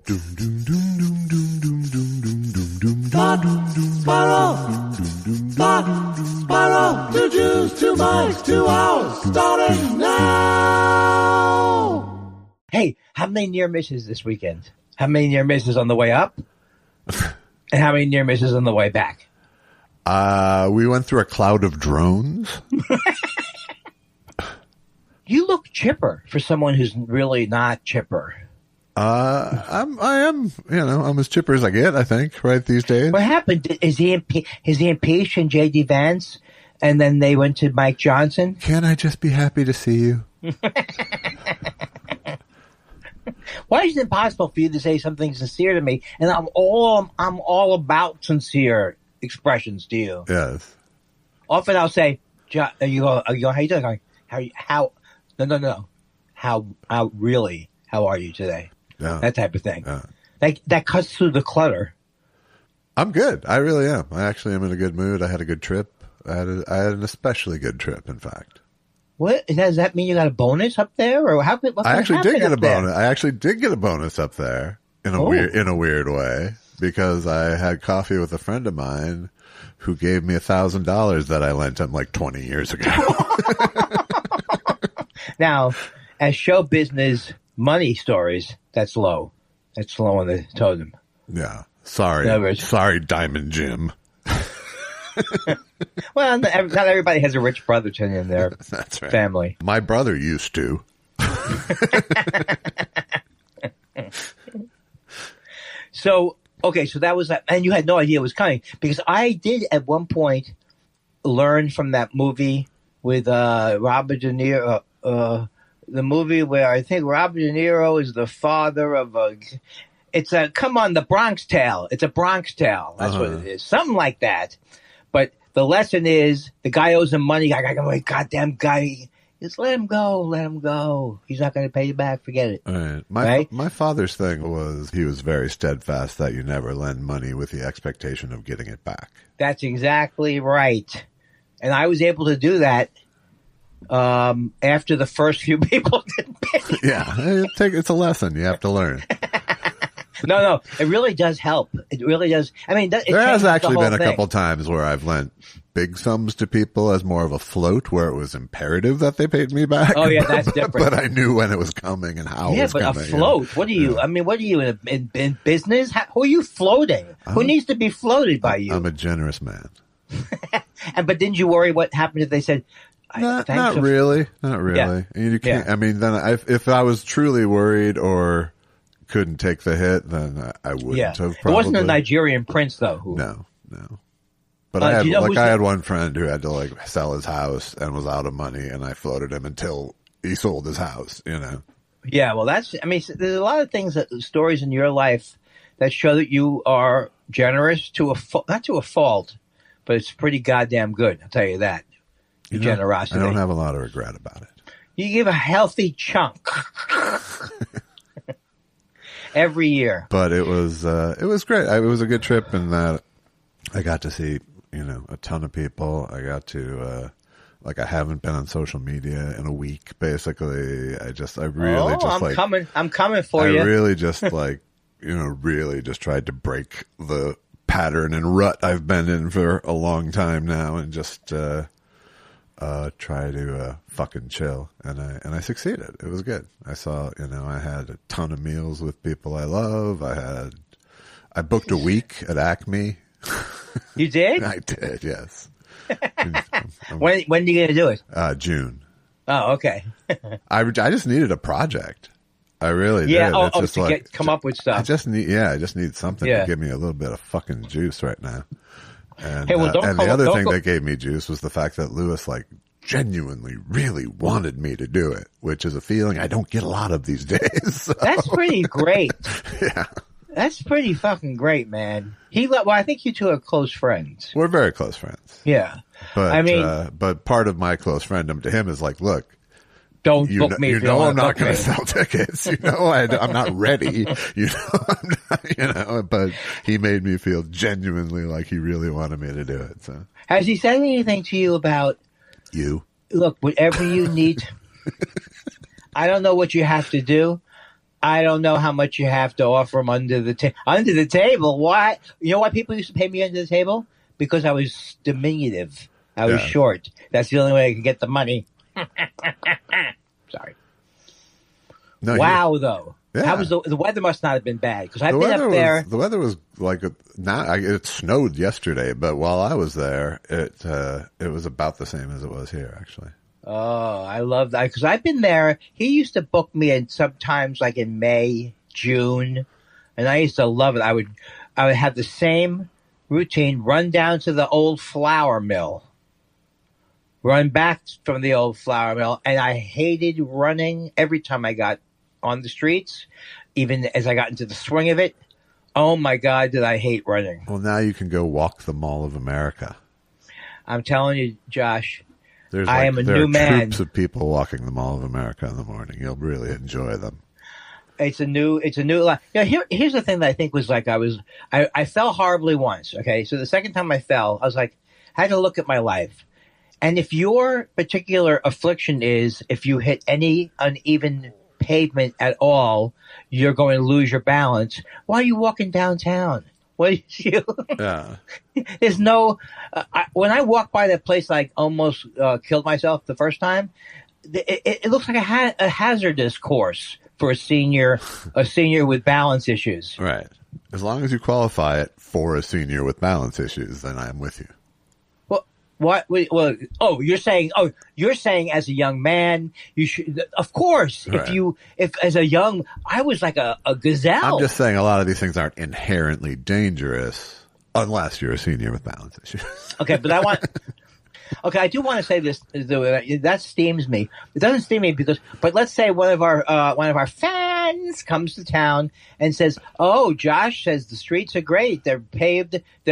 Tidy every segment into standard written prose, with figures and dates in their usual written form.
Spiral, 2 Jews, 2 mics, 2 hours, starting now. Hey, how many near misses this weekend? How many near misses on the way up? And how many near misses on the way back? We went through a cloud of drones. You look chipper for someone who's really not chipper. I am, I'm as chipper as I get, I think, right these days. What happened? Is he impeached in J.D. Vance, and then they went to Mike Johnson? Can't I just be happy to see you? Why is it impossible for you to say something sincere to me? And I'm all about sincere expressions to you. Yes. Often I'll say, how you doing? No. How really? How are you today? Yeah. That type of thing. Yeah. That cuts through the clutter. I'm good. I really am. I actually am in a good mood. I had a good trip. I had an especially good trip, in fact. What does that mean? You got a bonus up there, or how? I actually did get a bonus. I actually did get a bonus up there in a weird way, because I had coffee with a friend of mine who gave me $1,000 that I lent him like 20 years ago. Now, as show business money stories, that's low. That's low on the totem. Yeah. Sorry, Diamond Jim. Well, not everybody has a rich brotherton in their That's right. family. My brother used to. So that was that. And you had no idea it was coming, because I did at one point learn from that movie with Robert De Niro, the movie where I think Robert De Niro is the father of the Bronx Tale. It's a Bronx Tale. That's what it is. Something like that. But the lesson is the guy owes him money. Goddamn guy. Just let him go. Let him go. He's not going to pay you back. Forget it. All right. Right? My father's thing was he was very steadfast that you never lend money with the expectation of getting it back. That's exactly right. And I was able to do that after the first few people didn't pay. Yeah. It's a lesson you have to learn. No, it really does help. It really does. I mean, there has actually been a couple times where I've lent big sums to people as more of a float, where it was imperative that they paid me back. Oh yeah, that's different. But I knew when it was coming and how it was coming. Yeah, but a float. What are you? I mean, what are you in business? Who are you floating? Who needs to be floated by you? I'm a generous man. But didn't you worry what happened if they said? Not really. Yeah. You can't. Yeah. I mean, then if I was truly worried or couldn't take the hit, then I wouldn't have. Probably. It wasn't a Nigerian prince, though. No. But I had one friend who had to sell his house and was out of money, and I floated him until he sold his house. Yeah, well, there's a lot of stories in your life that show that you are generous not to a fault, but it's pretty goddamn good. I'll tell you that. Your generosity. I don't have a lot of regret about it. You give a healthy chunk. Every year. But it was great. It was a good trip in that I got to see, a ton of people. I got to, I haven't been on social media in a week, basically. I'm coming for you. I really just really just tried to break the pattern and rut I've been in for a long time now, and just, try to fucking chill, and I succeeded. It was good. I saw, I had a ton of meals with people I love. I booked a week at Acme. You did? I did, yes. When are you going to do it? June. Oh, okay. I just needed a project. I really did. It's just come up with stuff. I just need something to give me a little bit of fucking juice right now. And, the other thing that gave me juice was the fact that Lewis genuinely really wanted me to do it, which is a feeling I don't get a lot of these days. So. That's pretty great. Yeah. That's pretty fucking great, man. I think you two are close friends. We're very close friends. Yeah. But but part of my close friendom to him is look, don't book me. I'm not going to sell tickets. I'm not ready. But he made me feel genuinely like he really wanted me to do it. So has he said anything to you about you? Look, whatever you need. I don't know what you have to do. I don't know how much you have to offer them under the table. Why? You know why people used to pay me under the table? Because I was diminutive. I was short. That's the only way I could get the money. Sorry. No, wow, though. Yeah. How was the weather? Must not have been bad because I've been up there. The weather was like it snowed yesterday, but while I was there, it was about the same as it was here, actually. Oh, I love that because I've been there. He used to book me in sometimes like in May, June, and I used to love it. I would have the same routine: run down to the old flour mill, run back from the old flour mill, and I hated running every time I got on the streets, even as I got into the swing of it. Oh my God, did I hate running. Well, now you can go walk the Mall of America. I'm telling you, Josh, I am a new man. Troops of people walking the Mall of America in the morning. You'll really enjoy them. It's a new life. Here's the thing that I think was like, I fell horribly once. Okay. So the second time I fell, I was like, I had to look at my life. And if your particular affliction is, if you hit any uneven pavement at all, you're going to lose your balance. Why are you walking downtown? What you? Yeah. There's no. When I walked by that place, I almost killed myself the first time. It looks like a hazardous course for a senior with balance issues. Right. As long as you qualify it for a senior with balance issues, then I'm with you. What? Well, you're saying as a young man, you should, of course, right. if as a young, I was like a gazelle. I'm just saying a lot of these things aren't inherently dangerous unless you're a senior with balance issues. Okay, but I do want to say this, that steams me. It doesn't steam me but let's say one of our fans comes to town and says, "Oh, Josh says the streets are great. They're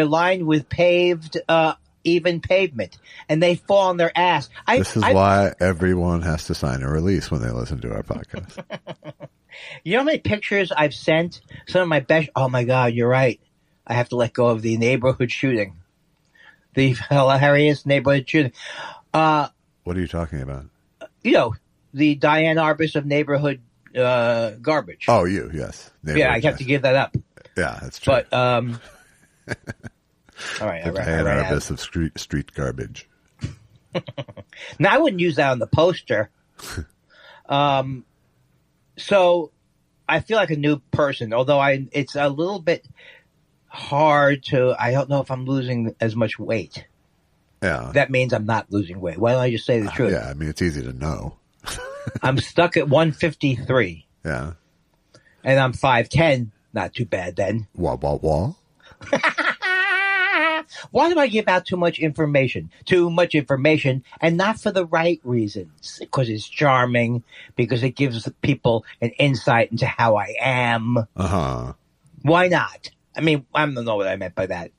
lined with paved, even pavement," and they fall on their ass. This is why everyone has to sign a release when they listen to our podcast. You know how many pictures I've sent? Some of my best. Oh my God, you're right. I have to let go of the neighborhood shooting. The hilarious neighborhood shooting. What are you talking about? The Diane Arbus of neighborhood garbage. Oh, yes. Yeah, I have to give that up. Yeah, that's true. But all right, Diane Arbus of street garbage. Now I wouldn't use that on the poster. So I feel like a new person, although it's a little bit hard to. I don't know if I'm losing as much weight. Yeah, that means I'm not losing weight. Why don't I just say the truth? Yeah, I mean it's easy to know. I'm stuck at 153. Yeah, and I'm 5'10". Not too bad then. Wah. Why do I give out too much information? Too much information, and not for the right reasons. Because it's charming, because it gives people an insight into how I am. Uh-huh. Why not? I mean, I don't know what I meant by that.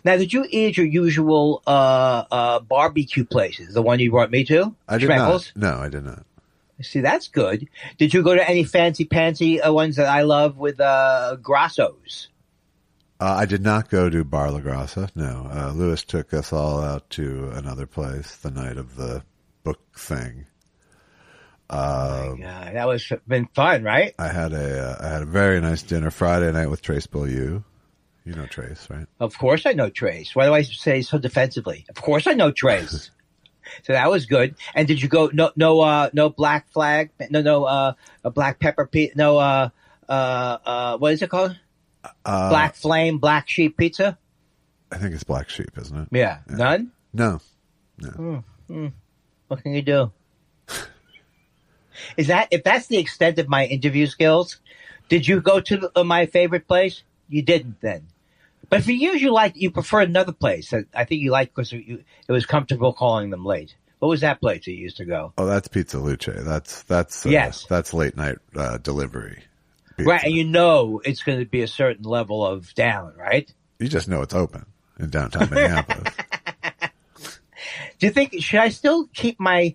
Now, did you eat your usual barbecue places? The one you brought me to? I did not. No, I did not. See, that's good. Did you go to any fancy ones that I love with Grasso's? I did not go to Bar La Grassa, no. Lewis took us all out to another place the night of the book thing. Oh my God, that was been fun, right? I had a very nice dinner Friday night with Trace Beaulieu. You know Trace, right? Of course I know Trace. Why do I say so defensively? Of course I know Trace. So that was good. And did you go? No Black Flag. No Black Pepper. No. What is it called? Black Flame, Black Sheep Pizza? I think it's Black Sheep, isn't it? Yeah. None? No. What can you do? If that's the extent of my interview skills, did you go to my favorite place? You didn't then. But for years you preferred another place that I think you liked because it was comfortable calling them late. What was that place you used to go? Oh, that's Pizza Luce. That's yes. That's late night delivery. Pizza. Right, and it's going to be a certain level of down, right? You just know it's open in downtown Minneapolis. Do you think, should I still keep my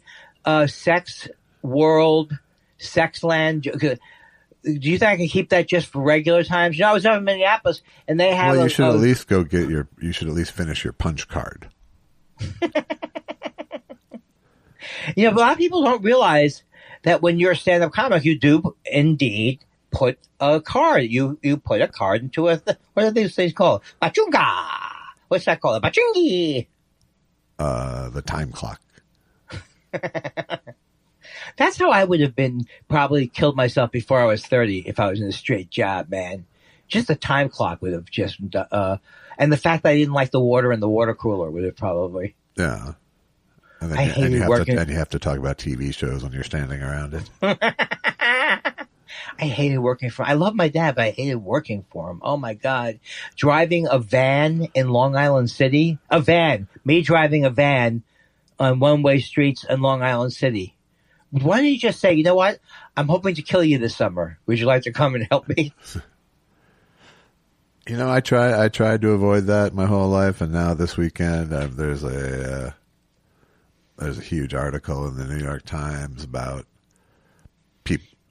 sex world, sex land? Do you think I can keep that just for regular times? I was over in Minneapolis, and they have. Well, you should at least go get you should at least finish your punch card. A lot of people don't realize that when you're a stand-up comic, you do indeed put a card. You put a card into what are these things called? Bachunga. What's that called? A bachungi. The time clock. That's how I would have been probably killed myself before I was 30 if I was in a straight job, man. Just the time clock would have just, and the fact that I didn't like the water in the water cooler would have probably. Yeah. And I hated working. And you have to talk about TV shows when you're standing around it. I hated working for him. I love my dad, but I hated working for him. Oh my God. Driving a van in Long Island City. Me driving a van on one-way streets in Long Island City. Why don't you just say, you know what? I'm hoping to kill you this summer. Would you like to come and help me? You know, I tried to avoid that my whole life, and now this weekend there's a huge article in the New York Times about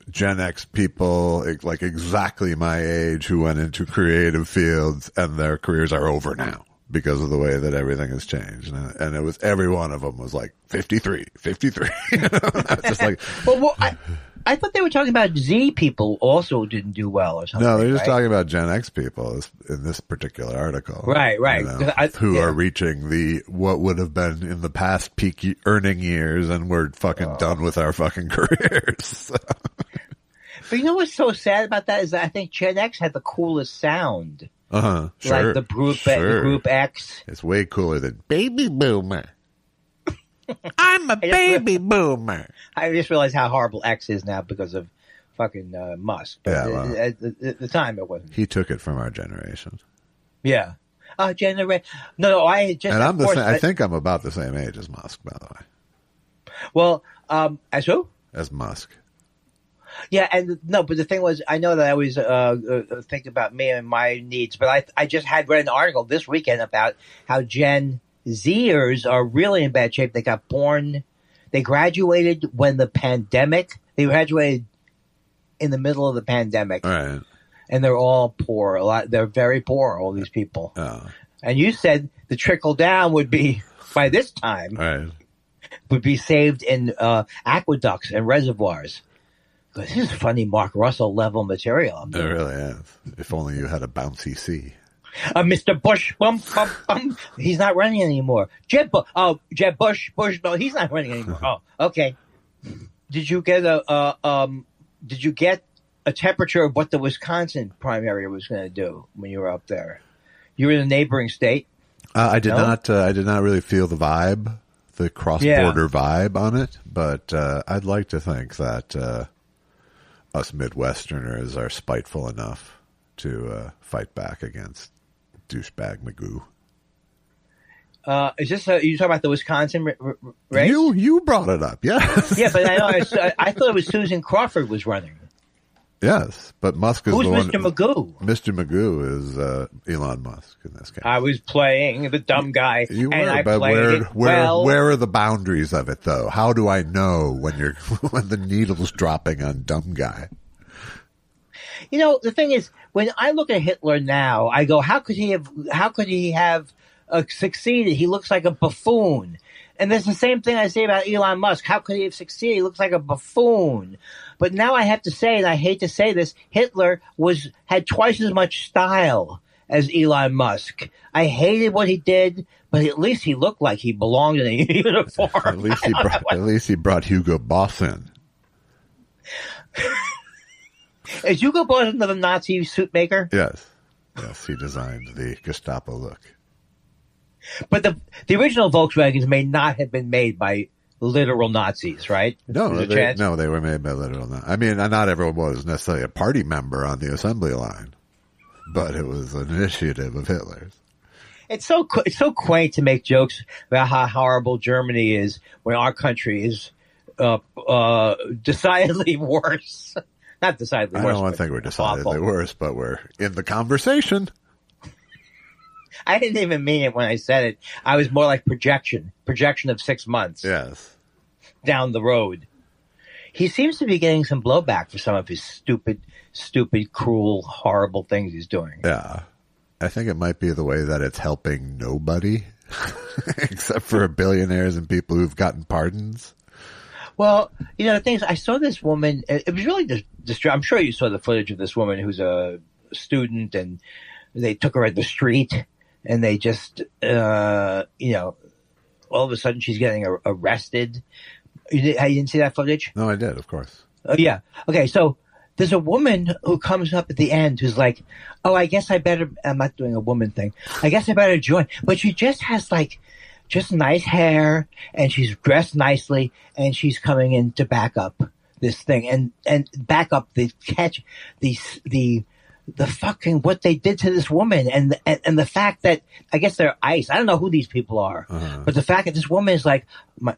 Gen X people, like exactly my age, who went into creative fields and their careers are over now because of the way that everything has changed. And it was, every one of them was like 53. You know? Just like, well, I thought they were talking about Z people also didn't do well or something. No, they're just talking about Gen X people in this particular article. Right. You know, who are reaching what would have been in the past peak earning years, and we're fucking done with our fucking careers. So. But you know what's so sad about that is that I think Gen X had the coolest sound. Sure. Like the group X. It's way cooler than Baby Boomer. I'm a baby boomer. I just realized how horrible X is now because of fucking Musk. But at the time it wasn't. He took it from our generation. Yeah. No, I just. And I'm the same. I think I'm about the same age as Musk, by the way. Well, as who? As Musk. Yeah, but the thing was, I know that I always think about me and my needs, but I just had read an article this weekend about how Gen Zers are really in bad shape. They graduated when the pandemic, they graduated in the middle of the pandemic. Right. And they're all poor. They're very poor, all these people. Oh. And you said the trickle down would be, by this time, would be saved in aqueducts and reservoirs. This is funny Mark Russell level material. It really is. If only you had a bouncy C. Mr. Bush, he's not running anymore. Jeb Bush, no, he's not running anymore. Oh, okay. Did you get a temperature of what the Wisconsin primary was going to do when you were up there? You were in a neighboring state. I did not. I did not really feel the vibe, the cross-border vibe on it. But I'd like to think that us Midwesterners are spiteful enough to fight back against douchebag Magoo. Is this you talking about the Wisconsin race? You brought it up, yes. Yeah, but I thought it was Susan Crawford was running. Yes, but Musk is Who's the one. Mr. Magoo? Mr. Magoo is Elon Musk in this case. I was playing the dumb guy, you and were, I but played where are the boundaries of it, though? How do I know when when the needle's dropping on dumb guy? You know, the thing is, when I look at Hitler now, I go, how could he have succeeded? He looks like a buffoon. And that's the same thing I say about Elon Musk. How could he have succeeded? He looks like a buffoon. But now I have to say, and I hate to say this, Hitler had twice as much style as Elon Musk. I hated what he did, but at least he looked like he belonged in a uniform. At least he brought Hugo Boss in. Is Hugo Boss the Nazi suit maker? Yes, he designed the Gestapo look. But the original Volkswagens may not have been made by literal Nazis, right? No, they were made by literal Nazis. I mean, not everyone was necessarily a party member on the assembly line, but it was an initiative of Hitler's. It's so quaint to make jokes about how horrible Germany is when our country is decidedly worse. Not decidedly worse. I don't think we're decidedly worse, but we're in the conversation. I didn't even mean it when I said it. I was more like projection of 6 months. Yes. Down the road. He seems to be getting some blowback for some of his stupid, cruel, horrible things he's doing. Yeah. I think it might be the way that it's helping nobody except for billionaires and people who've gotten pardons. Well, the thing is, I saw this woman. It was really I'm sure you saw the footage of this woman who's a student, and they took her at the street, and they just, all of a sudden she's getting arrested. You didn't see that footage? No, I did, of course. Oh, yeah. Okay, so there's a woman who comes up at the end who's like, oh, I guess I better, I'm not doing a woman thing. I guess I better join. But she just has just nice hair, and she's dressed nicely, and she's coming in to back up this thing and back up the fucking what they did to this woman, and the fact that I guess they're ICE. I don't know who these people are, but the fact that this woman is like,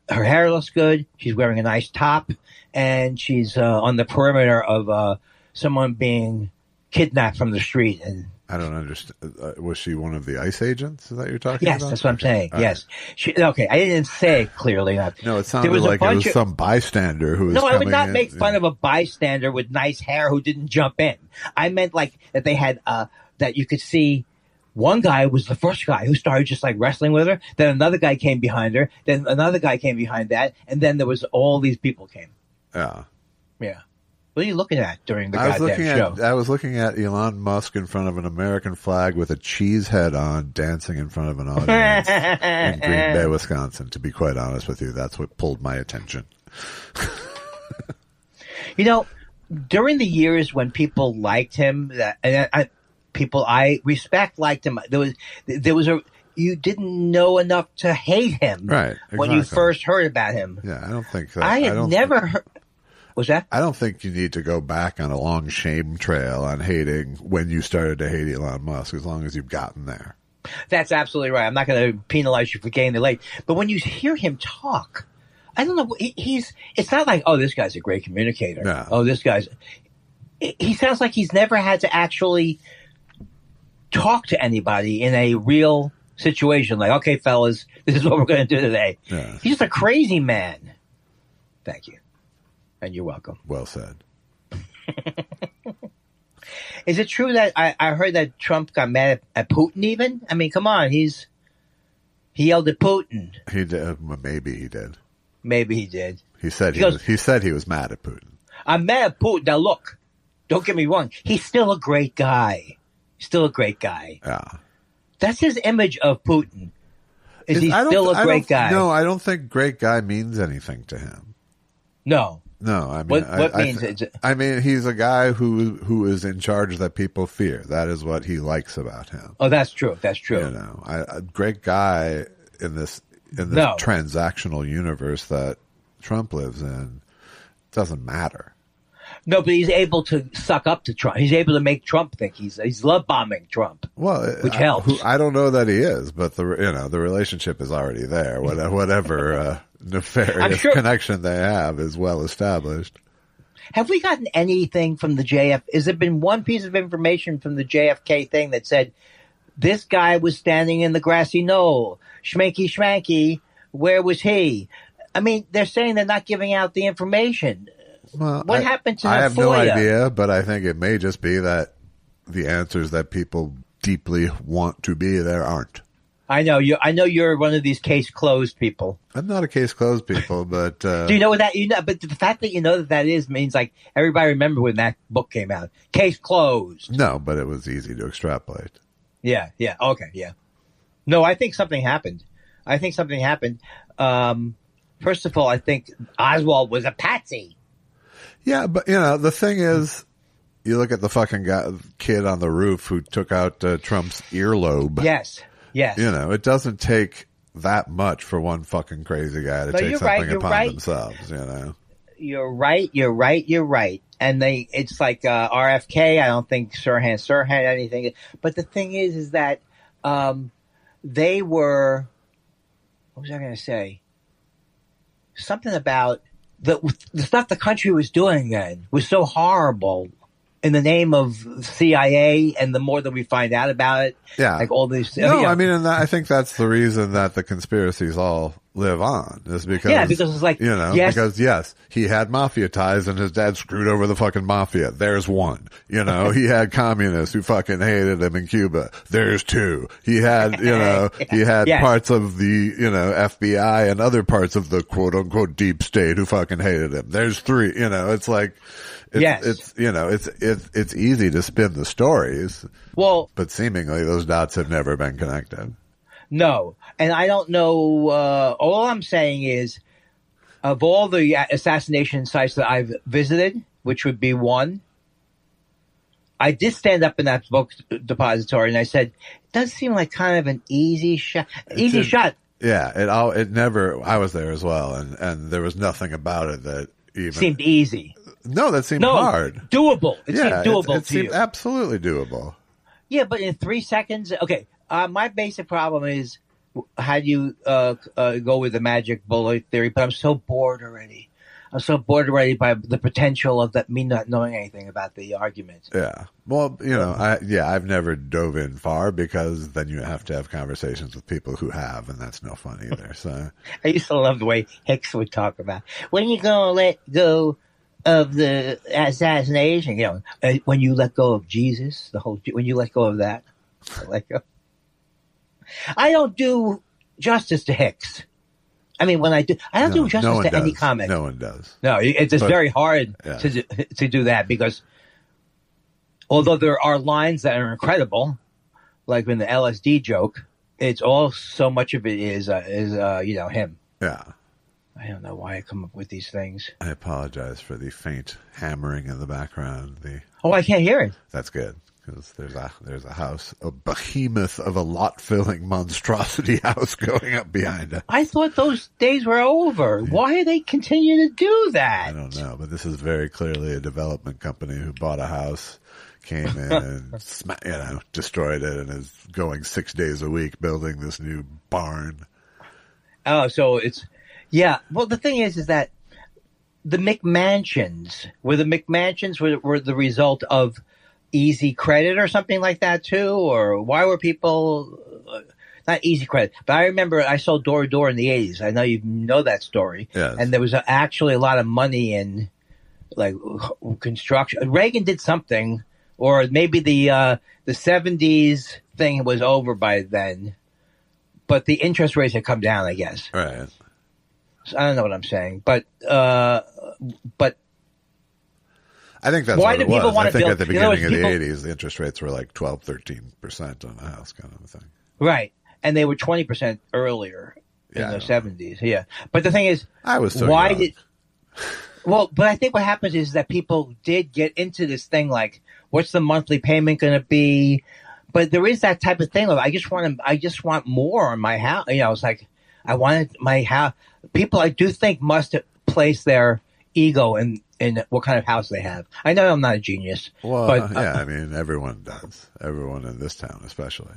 her hair looks good, she's wearing a nice top, and she's on the perimeter of someone being kidnapped from the street. And I don't understand. Was she one of the ICE agents that you're talking about? Yes, that's what I'm saying. Yes. Okay, I didn't say it clearly enough. No, it sounded like it was some bystander who was No, I would not in. make fun of a bystander with nice hair who didn't jump in. I meant like that they had, that you could see one guy was the first guy who started just like wrestling with her. Then another guy came behind her. Then another guy came behind that. And then there was all these people came. Yeah. Yeah. What are you looking at during the goddamn show? I was looking at Elon Musk in front of an American flag with a cheese head on, dancing in front of an audience in Green Bay, Wisconsin. To be quite honest with you, that's what pulled my attention. During the years when people liked him, people I respect liked him. There was you didn't know enough to hate him, right? Exactly. When you first heard about him. Yeah, I don't think I had never heard. Was that? I don't think you need to go back on a long shame trail on hating when you started to hate Elon Musk, as long as you've gotten there. That's absolutely right. I'm not going to penalize you for getting there late. But when you hear him talk, I don't know. It's not like, oh, this guy's a great communicator. No. Oh, he sounds like he's never had to actually talk to anybody in a real situation. Like, okay, fellas, this is what we're going to do today. Yeah. He's just a crazy man. Thank you. And you're welcome. Well said. Is it true that I heard that Trump got mad at Putin even? I mean, come on. He yelled at Putin. He did. Maybe he did. Maybe he did. He said he was mad at Putin. I'm mad at Putin. Now look, don't get me wrong. He's still a great guy. Yeah. That's his image of Putin. Is he still a great guy? No, I don't think great guy means anything to him. No. No, I mean, what means it? I mean, he's a guy who is in charge that people fear. That is what he likes about him. Oh, that's true. That's true. A great guy in this transactional universe that Trump lives in doesn't matter. No, but he's able to suck up to Trump. He's able to make Trump think he's love bombing Trump. Well, which helps. I don't know that he is, but the relationship is already there. Whatever nefarious connection they have is well established. Have we gotten anything from the JF? Has there been one piece of information from the JFK thing that said this guy was standing in the grassy knoll? Schmanky schmanky, where was he? I mean, they're saying they're not giving out the information. Well, what happened to the FOIA? I have no idea, but I think it may just be that the answers that people deeply want to be there aren't. I know you're one of these case closed people. I'm not a case closed people, but do you know what that? But the fact that you know that is means like everybody remember when that book came out. Case closed. No, but it was easy to extrapolate. Yeah. Okay. Yeah. No, I think something happened. First of all, I think Oswald was a patsy. Yeah, but the thing is, you look at the fucking kid on the roof who took out Trump's earlobe. Yes. It doesn't take that much for one fucking crazy guy to take something upon themselves. You're right. And it's like RFK. I don't think Sirhan had anything. But the thing is that they were. What was I going to say? Something about the stuff the country was doing then was so horrible. in the name of CIA, and the more that we find out about it, like all these. No, I mean, and I think that's the reason that the conspiracies all live on is because because it's like because he had mafia ties and his dad screwed over the fucking mafia. There's one. He had communists who fucking hated him in Cuba. There's two. He had parts of the FBI and other parts of the quote unquote deep state who fucking hated him. There's three. It's like. It's easy to spin the stories. Well, but seemingly those dots have never been connected. No, and I don't know. All I'm saying is, of all the assassination sites that I've visited, which would be one, I did stand up in that book depository and I said, "It does seem like kind of an easy shot." Yeah, it never. I was there as well, and there was nothing about it that even seemed easy. No, that seemed hard. Doable. It seemed doable it seemed absolutely doable. Yeah, but in 3 seconds, okay. My basic problem is how do you go with the magic bullet theory? But I'm so bored already. I'm so bored already by the potential of me not knowing anything about the argument. Yeah. Well, I've never dove in far because then you have to have conversations with people who have, and that's no fun either. So I used to love the way Hicks would talk about when you gonna let go of the assassination. When you let go of Jesus, when you let go of that, I don't do justice to Hicks. I mean, when I don't do justice to any comic. No one does. No, it's just very hard to do that because although there are lines that are incredible, like in the LSD joke, it's all so much of it is him. Yeah. I don't know why I come up with these things. I apologize for the faint hammering in the background. I can't hear it. That's good. Because there's a house, a behemoth of a lot-filling monstrosity house going up behind it. I thought those days were over. Yeah. Why do they continue to do that? I don't know, but this is very clearly a development company who bought a house, came in and destroyed it, and is going 6 days a week building this new barn. Oh, so it's Well, the thing is that the McMansions were the result of easy credit or something like that too, or why were people not easy credit? But I remember I sold door to door in the 80s. I know you know that story. Yes. And there was actually a lot of money in like construction. Reagan did something, or maybe the 70s thing was over by then, but the interest rates had come down, I guess. Right. So I don't know what I'm saying, but I think that's why what do it people was. want I to think build, at the beginning of the 80s, the interest rates were like 12-13% on a house kind of a thing. Right. And they were 20% earlier in the 70s. Yeah. But the thing is, I was so young. But I think what happens is that people did get into this thing like, what's the monthly payment going to be? But there is that type of thing of, I just want more on my house. It's like, I wanted my house. People, I do think, must place their ego in what kind of house they have. I know I'm not a genius. Well, but, I mean, everyone does. Everyone in this town, especially.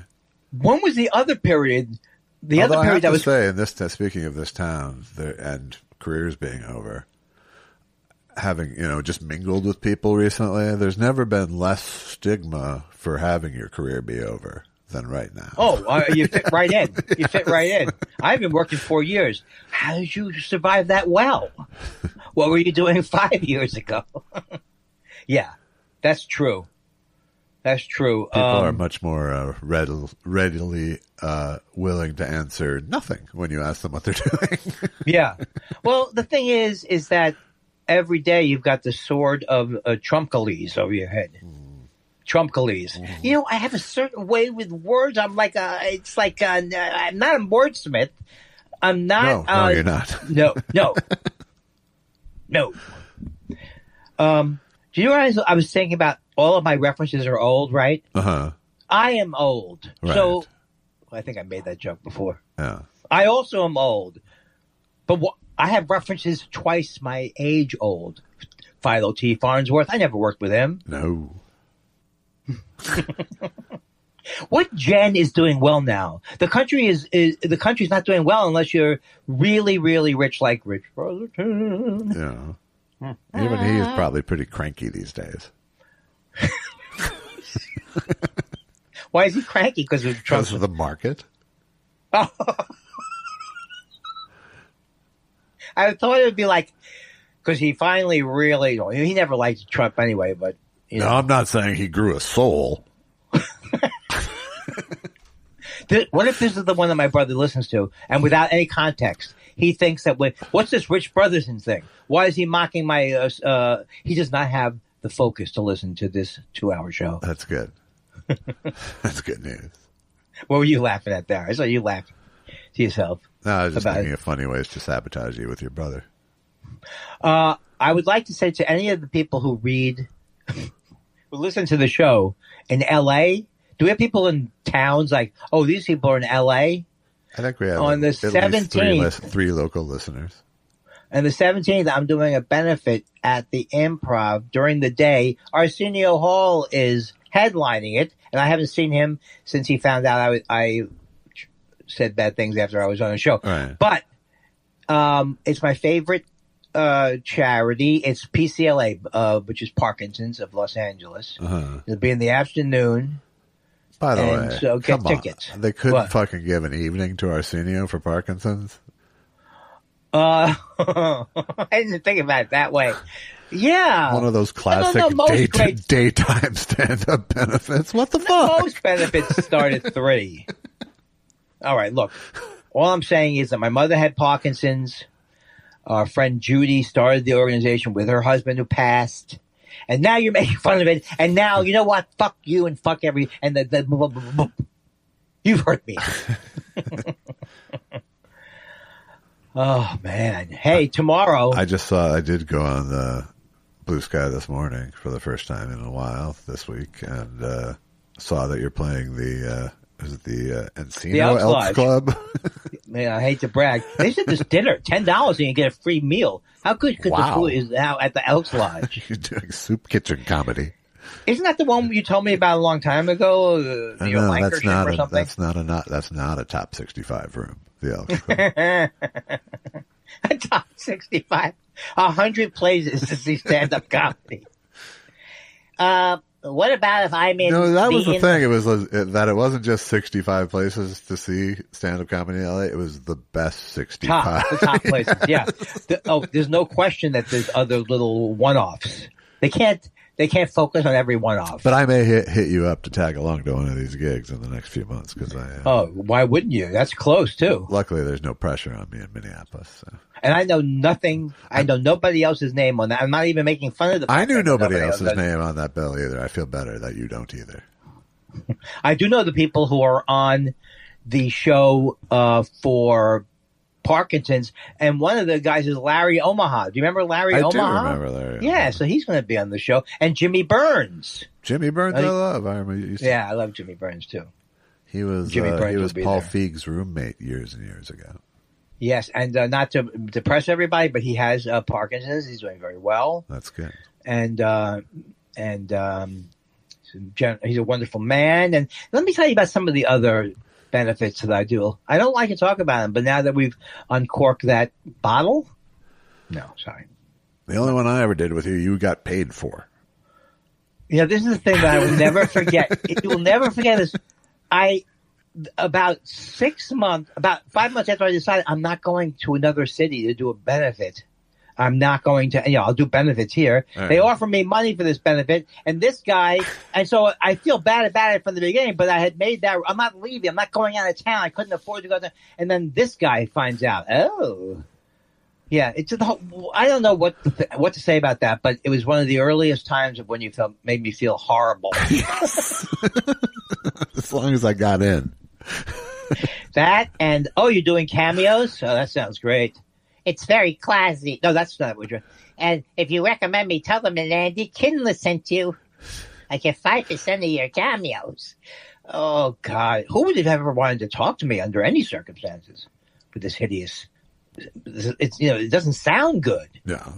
When was the other period? Although I have to say, in this speaking of this town and careers being over, having just mingled with people recently, there's never been less stigma for having your career be over than right now. Oh, you fit right in. You fit right in. I've been working 4 years. How did you survive that well? What were you doing 5 years ago? Yeah, that's true. That's true. People are much more readily willing to answer nothing when you ask them what they're doing. Yeah. Well, the thing is that every day you've got the sword of Trumpcalese over your head. Trumpcalese. I have a certain way with words. I'm like, I'm not a wordsmith. I'm not. No, you're not. No. Do you realize I was thinking about all of my references are old, right? Uh-huh. I am old. Right. So, I think I made that joke before. Yeah. I also am old. But I have references twice my age old. Philo T. Farnsworth. I never worked with him. No. What gen is doing well now? The country's not doing well unless you're really, really rich, like Rich Brotherton. Yeah. Even he is probably pretty cranky these days. Why is he cranky? Because of Trump? Because of the market. Oh. I thought it would be like, because he finally really, he never liked Trump anyway, but. No, I'm not saying he grew a soul. What if this is the one that my brother listens to, and without any context, he thinks that, what's this Rich Brotherson thing? Why is he mocking my, he does not have the focus to listen to this 2-hour show. That's good. That's good news. What were you laughing at there? I saw you laughing to yourself. No, I was just thinking of funny ways to sabotage you with your brother. I would like to say to any of the people who listen to the show in L.A., do we have people in towns like, oh, these people are in L.A.? I think we have on the 17th, three local listeners. And the 17th, I'm doing a benefit at the Improv during the day. Arsenio Hall is headlining it, and I haven't seen him since he found out I said bad things after I was on the show. Right. But it's my favorite charity. It's PCLA, which is Parkinson's of Los Angeles. Uh-huh. It'll be in the afternoon. By the way, so get tickets. They couldn't fucking give an evening to Arsenio for Parkinson's? I didn't think about it that way. Yeah. One of those classic daytime stand-up benefits. What the fuck? Most benefits start at 3. All right, look. All I'm saying is that my mother had Parkinson's. Our friend Judy started the organization with her husband who passed. And now you're making fun of it. And now, you know what? Fuck you and fuck you've hurt me. Oh, man. Hey, tomorrow. I did go on the Blue Sky this morning for the first time in a while this week and saw that you're playing the Encino Elks Club? Man, I hate to brag. They said this dinner, $10 and you get a free meal. How good could the food is now at the Elks Lodge? You're doing soup kitchen comedy. Isn't that the one you told me about a long time ago? No, that's not a top 65 room. The Elks Club. A top 65. 100 places to see stand-up comedy. What about if I'm in? No, that was the thing. It was that it wasn't just 65 places to see stand-up comedy in LA. It was the best 65. The top places. Yeah. There's no question that there's other little one-offs. They can't focus on every one-off. But I may hit you up to tag along to one of these gigs in the next few months because why wouldn't you? That's close too. Luckily, there's no pressure on me in Minneapolis. So. And I know nothing. I know nobody else's name on that. I'm not even making fun of the. I knew nobody else's name on that bill either. I feel better that you don't either. I do know the people who are on the show for Parkinson's, and one of the guys is Larry Omaha. Do you remember Larry Omaha? I do remember Larry. Yeah, Omaha. so he's going to be on the show, and Jimmy Burns. Jimmy Burns, I love. I remember. I love Jimmy Burns too. He was Paul Feig's roommate years and years ago. Yes, and not to depress everybody, but he has Parkinson's. He's doing very well. That's good. And he's a wonderful man. And let me tell you about some of the other benefits that I do. I don't like to talk about them, but now that we've uncorked that bottle, no, sorry. The only one I ever did with you got paid for. This is the thing that I will never forget. You will never forget this. About 5 months after I decided I'm not going to another city to do a benefit. I'm not going to, I'll do benefits here. Right. They offer me money for this benefit, and this guy, and so I feel bad about it from the beginning, but I had made that, I'm not leaving, I'm not going out of town, I couldn't afford to go there, and then this guy finds out, I don't know what to say about that, but it was one of the earliest times of when you made me feel horrible. As long as I got in. That and you're doing cameos? Oh, that sounds great. It's very classy. No, that's not what you're. And if you recommend me, tell them that Andy Kindler sent you. I get 5% of your cameos. Oh God, who would have ever wanted to talk to me under any circumstances with this hideous? It's it doesn't sound good. Yeah.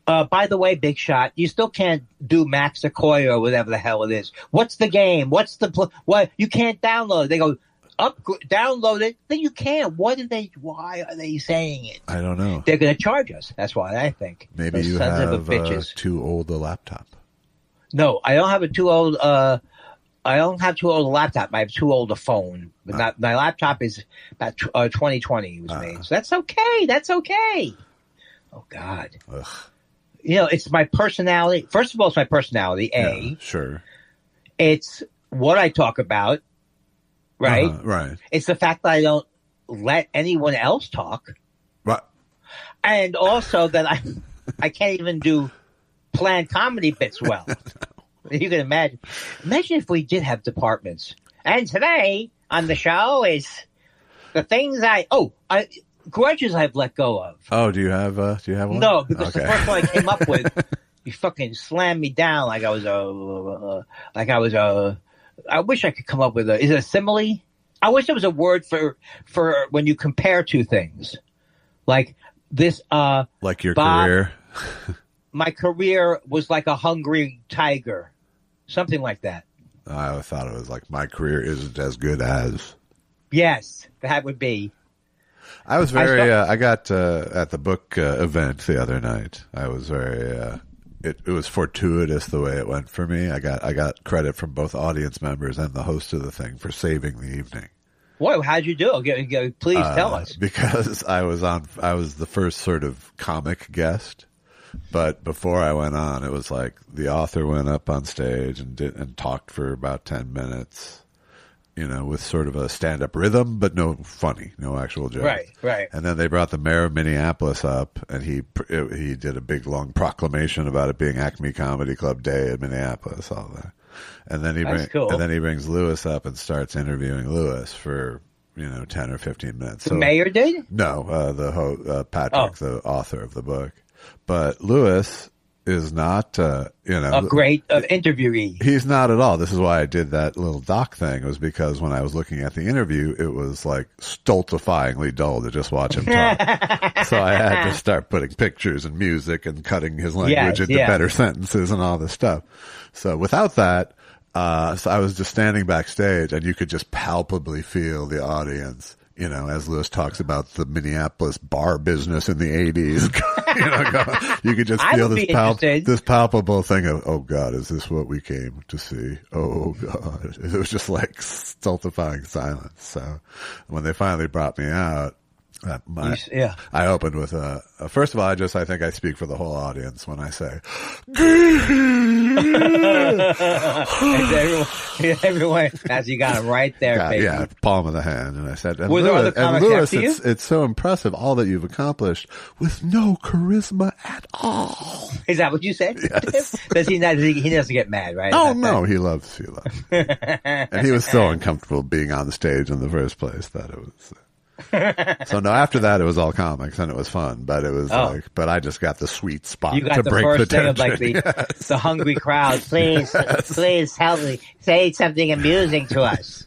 By the way, Big Shot, you still can't do Max Sequoia or whatever the hell it is. What's the game? What's the what? You can't download it. They go download it. Then you can't. Why are they saying it? I don't know. They're going to charge us. That's why I think. Maybe you have too old a laptop. No, I don't have a too old. I don't have too old a laptop. I have too old a phone. But not, my laptop is about 2020 was made. So that's okay. That's okay. Oh God. Ugh. You know, it's my personality. First of all, it's my personality. Yeah, sure. It's what I talk about. Right. Right. It's the fact that I don't let anyone else talk. Right. And also that I can't even do planned comedy bits well. No. You can imagine. Imagine if we did have departments. And today on the show is the things grudges I've let go of. Oh, do you have one? No, because the first one I came up with, you fucking slammed me down like I was I wish I could come up with is it a simile? I wish there was a word for when you compare two things. Like this, like your career. My career was like a hungry tiger. Something like that. I thought it was like my career isn't as good as. Yes, that would be. I was very. I got at the book event the other night. I was very. It was fortuitous the way it went for me. I got credit from both audience members and the host of the thing for saving the evening. What? How'd you do? Please tell us. Because I was the first sort of comic guest. But before I went on, it was like the author went up on stage and talked for about 10 minutes, you know, with sort of a stand-up rhythm, but no actual joke. Right. And then they brought the mayor of Minneapolis up, and he did a big long proclamation about it being Acme Comedy Club Day in Minneapolis, all that. And then he brings Lewis up and starts interviewing Lewis for 10 or 15 minutes. The mayor did? No, Patrick, the author of the book. But Lewis is not, a great interviewee. He's not at all. This is why I did that little doc thing, was because when I was looking at the interview, it was like stultifyingly dull to just watch him talk. So I had to start putting pictures and music and cutting his language into better sentences and all this stuff. So without that, so I was just standing backstage, and you could just palpably feel the audience, as Lewis talks about the Minneapolis bar business in the 80s. You could just feel this palpable thing of, oh God, is this what we came to see? Oh God. It was just like stultifying silence. So when they finally brought me out, I opened with first of all, I think I speak for the whole audience when I say, everyone, as you got him right there, baby. Yeah, palm of the hand. And I said, and Lewis, it's so impressive, all that you've accomplished with no charisma at all. Is that what you said? Yes. Does he not? He doesn't get mad, right? Oh, no, he loves. And he was so uncomfortable being on the stage in the first place that it was... So no, after that it was all comics and it was fun, but it was but I just got the sweet spot to break the tension. Of like the hungry crowd. Please help me. Say something amusing to us.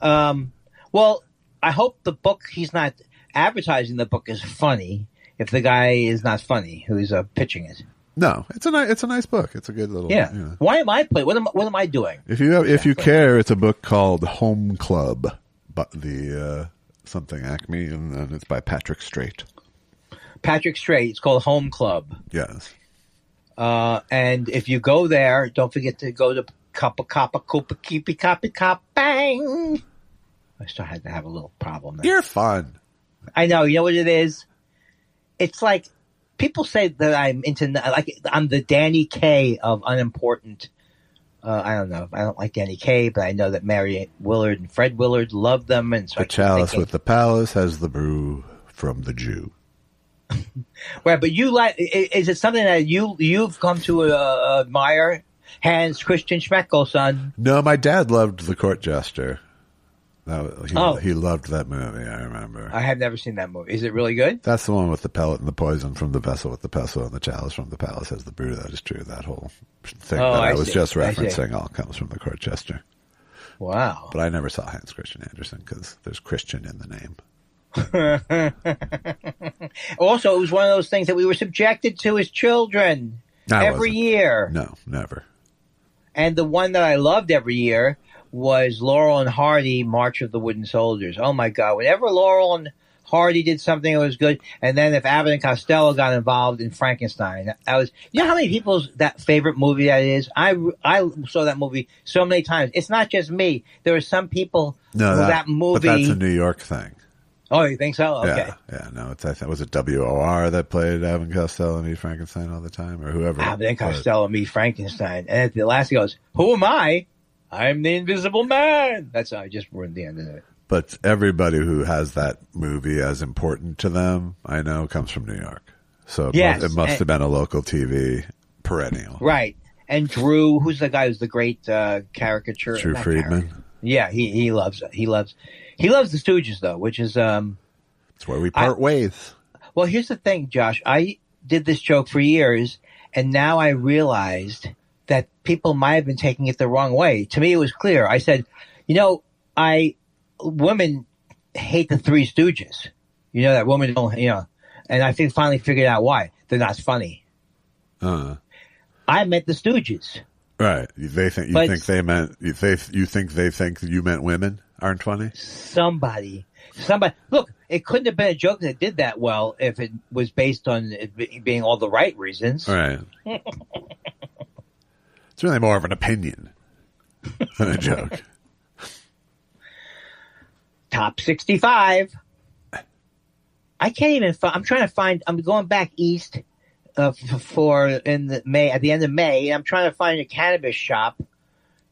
Well, I hope the book, he's not advertising the book is funny if the guy is not funny who's pitching it. No, it's a nice book. It's a good little. Yeah. Why am I playing? What am I doing? If you care, it's a book called Home Club. But the something Acme, and it's by Patrick Strait. Patrick Strait. It's called Home Club. Yes. And if you go there, don't forget to go to Kappa Keepy Cop Bang. I still had to have a little problem there. You're fun. I know. You know what it is? It's like people say that I'm I'm the Danny Kaye of unimportant. I don't know. I don't like Danny Kaye, but I know that Mary Willard and Fred Willard love them. And so the chalice with the palace has the brew from the Jew. Right, but you like? Is it something that you've come to admire? Hans Christian Schmeckel, son. No, my dad loved The Court Jester. He loved that movie, I remember. I have never seen that movie. Is it really good? That's the one with the pellet and the poison from the vessel with the pestle and the chalice from the palace has the brew. That is true. That whole thing that I was just referencing all comes from The Court Jester. Wow. But I never saw Hans Christian Andersen because there's Christian in the name. Also, it was one of those things that we were subjected to as children every year. No, never. And the one that I loved every year was Laurel and Hardy, March of the Wooden Soldiers. Oh my God! Whenever Laurel and Hardy did something that was good, and then if Abbott and Costello got involved in Frankenstein, I was. You know how many people's that favorite movie that is? I saw that movie so many times. It's not just me. There are some people that movie. But that's a New York thing. Oh, you think so? Okay. Yeah. No, I think was it WOR that played Abbott and Costello and Meet Frankenstein all the time, or whoever. Abbott and Costello Meet Frankenstein, and at the last he goes, "Who am I? I'm the Invisible Man." That's how I just ruined the end of it. But everybody who has that movie as important to them, I know, comes from New York. So it must have been a local TV perennial. Right. And Drew, who's the guy who's the great caricature? Drew Friedman. Yeah, he loves it. He loves the Stooges, though, which is... It's where we part ways. Well, here's the thing, Josh. I did this joke for years, and now I realized that people might have been taking it the wrong way. To me, it was clear. I said, women hate the Three Stooges. You know that women don't, and I think finally figured out why. They're not funny. I meant the Stooges. Right. You think you meant women aren't funny? Somebody. Look, it couldn't have been a joke that did that well if it was based on it being all the right reasons. Right. It's really more of an opinion than a joke. Top 65. I can't even I'm trying to find, I'm going back east at the end of May. I'm trying to find a cannabis shop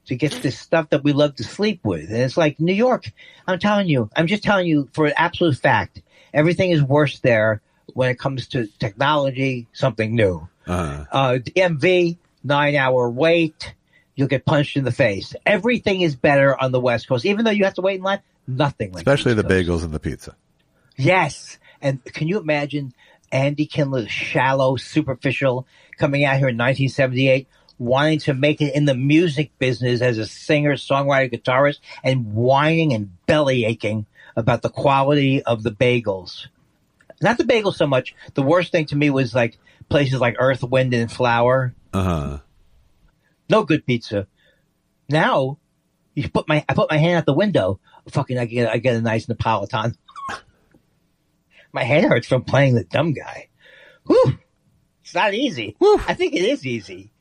to get this stuff that we love to sleep with. And it's like New York. I'm just telling you for an absolute fact. Everything is worse there when it comes to technology, something new. DMV, 9-hour wait. You'll get punched in the face. Everything is better on the West Coast, even though you have to wait in line. Nothing like especially the bagels and the pizza. Yes. And can you imagine Andy Kindler, shallow, superficial, coming out here in 1978, wanting to make it in the music business as a singer, songwriter, guitarist, and whining and belly aching about the quality of the bagels. Not the bagels so much. The worst thing to me was like places like Earth, Wind, and Flower. No good pizza. Now, I put my hand out the window. Fucking, I get a nice Napolitan. My head hurts from playing the dumb guy. Whew. It's not easy. Whew. I think it is easy.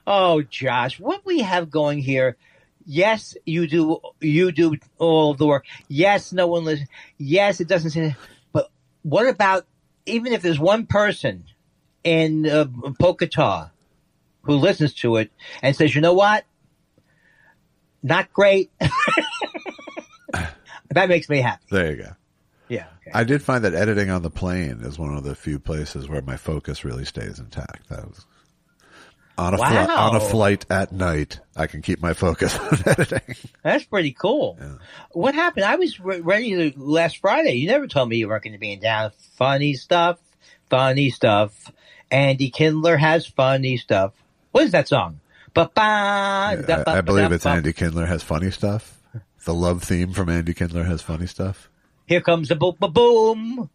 Oh, Josh, what we have going here. Yes, you do all of the work. Yes, no one listens. Yes, it doesn't seem. But what about even if there's one person in Pocatello who listens to it and says, you know what? Not great. That makes me happy. There you go. Yeah. Okay. I did find that editing on the plane is one of the few places where my focus really stays intact. That was on a flight at night. I can keep my focus on editing. That's pretty cool. Yeah. What happened? I was ready last Friday. You never told me you weren't going to be in town. Funny stuff. Andy Kindler has funny stuff. What is that song? I believe it's Andy Kindler has funny stuff. The love theme from Andy Kindler has funny stuff. Here comes the boom, boom.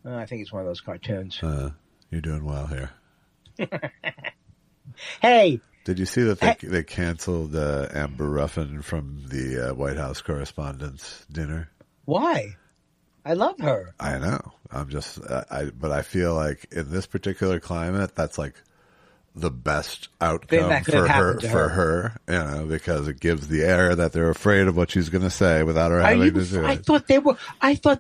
I think it's one of those cartoons. You're doing well here. Hey. Did you see that they canceled Amber Ruffin from the White House Correspondents' Dinner? Why? I love her. I know. I'm just, but I feel like in this particular climate, that's like the best outcome for her, because it gives the air that they're afraid of what she's going to say without her having to do it. I thought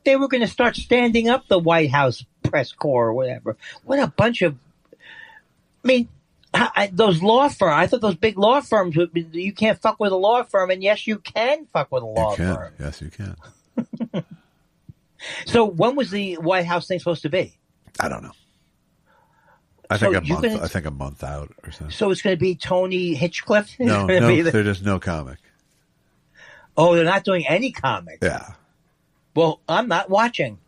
they were going to start standing up the White House press corps or whatever. What a bunch of, those law firms. I thought those big law firms, you can't fuck with a law firm, and yes, you can fuck with a law firm. Yes, you can. So when was the White House thing supposed to be? I don't know. I think a month out or so. So it's going to be Tony Hinchcliffe? No, there's just no comic. Oh, they're not doing any comic. Yeah. Well, I'm not watching.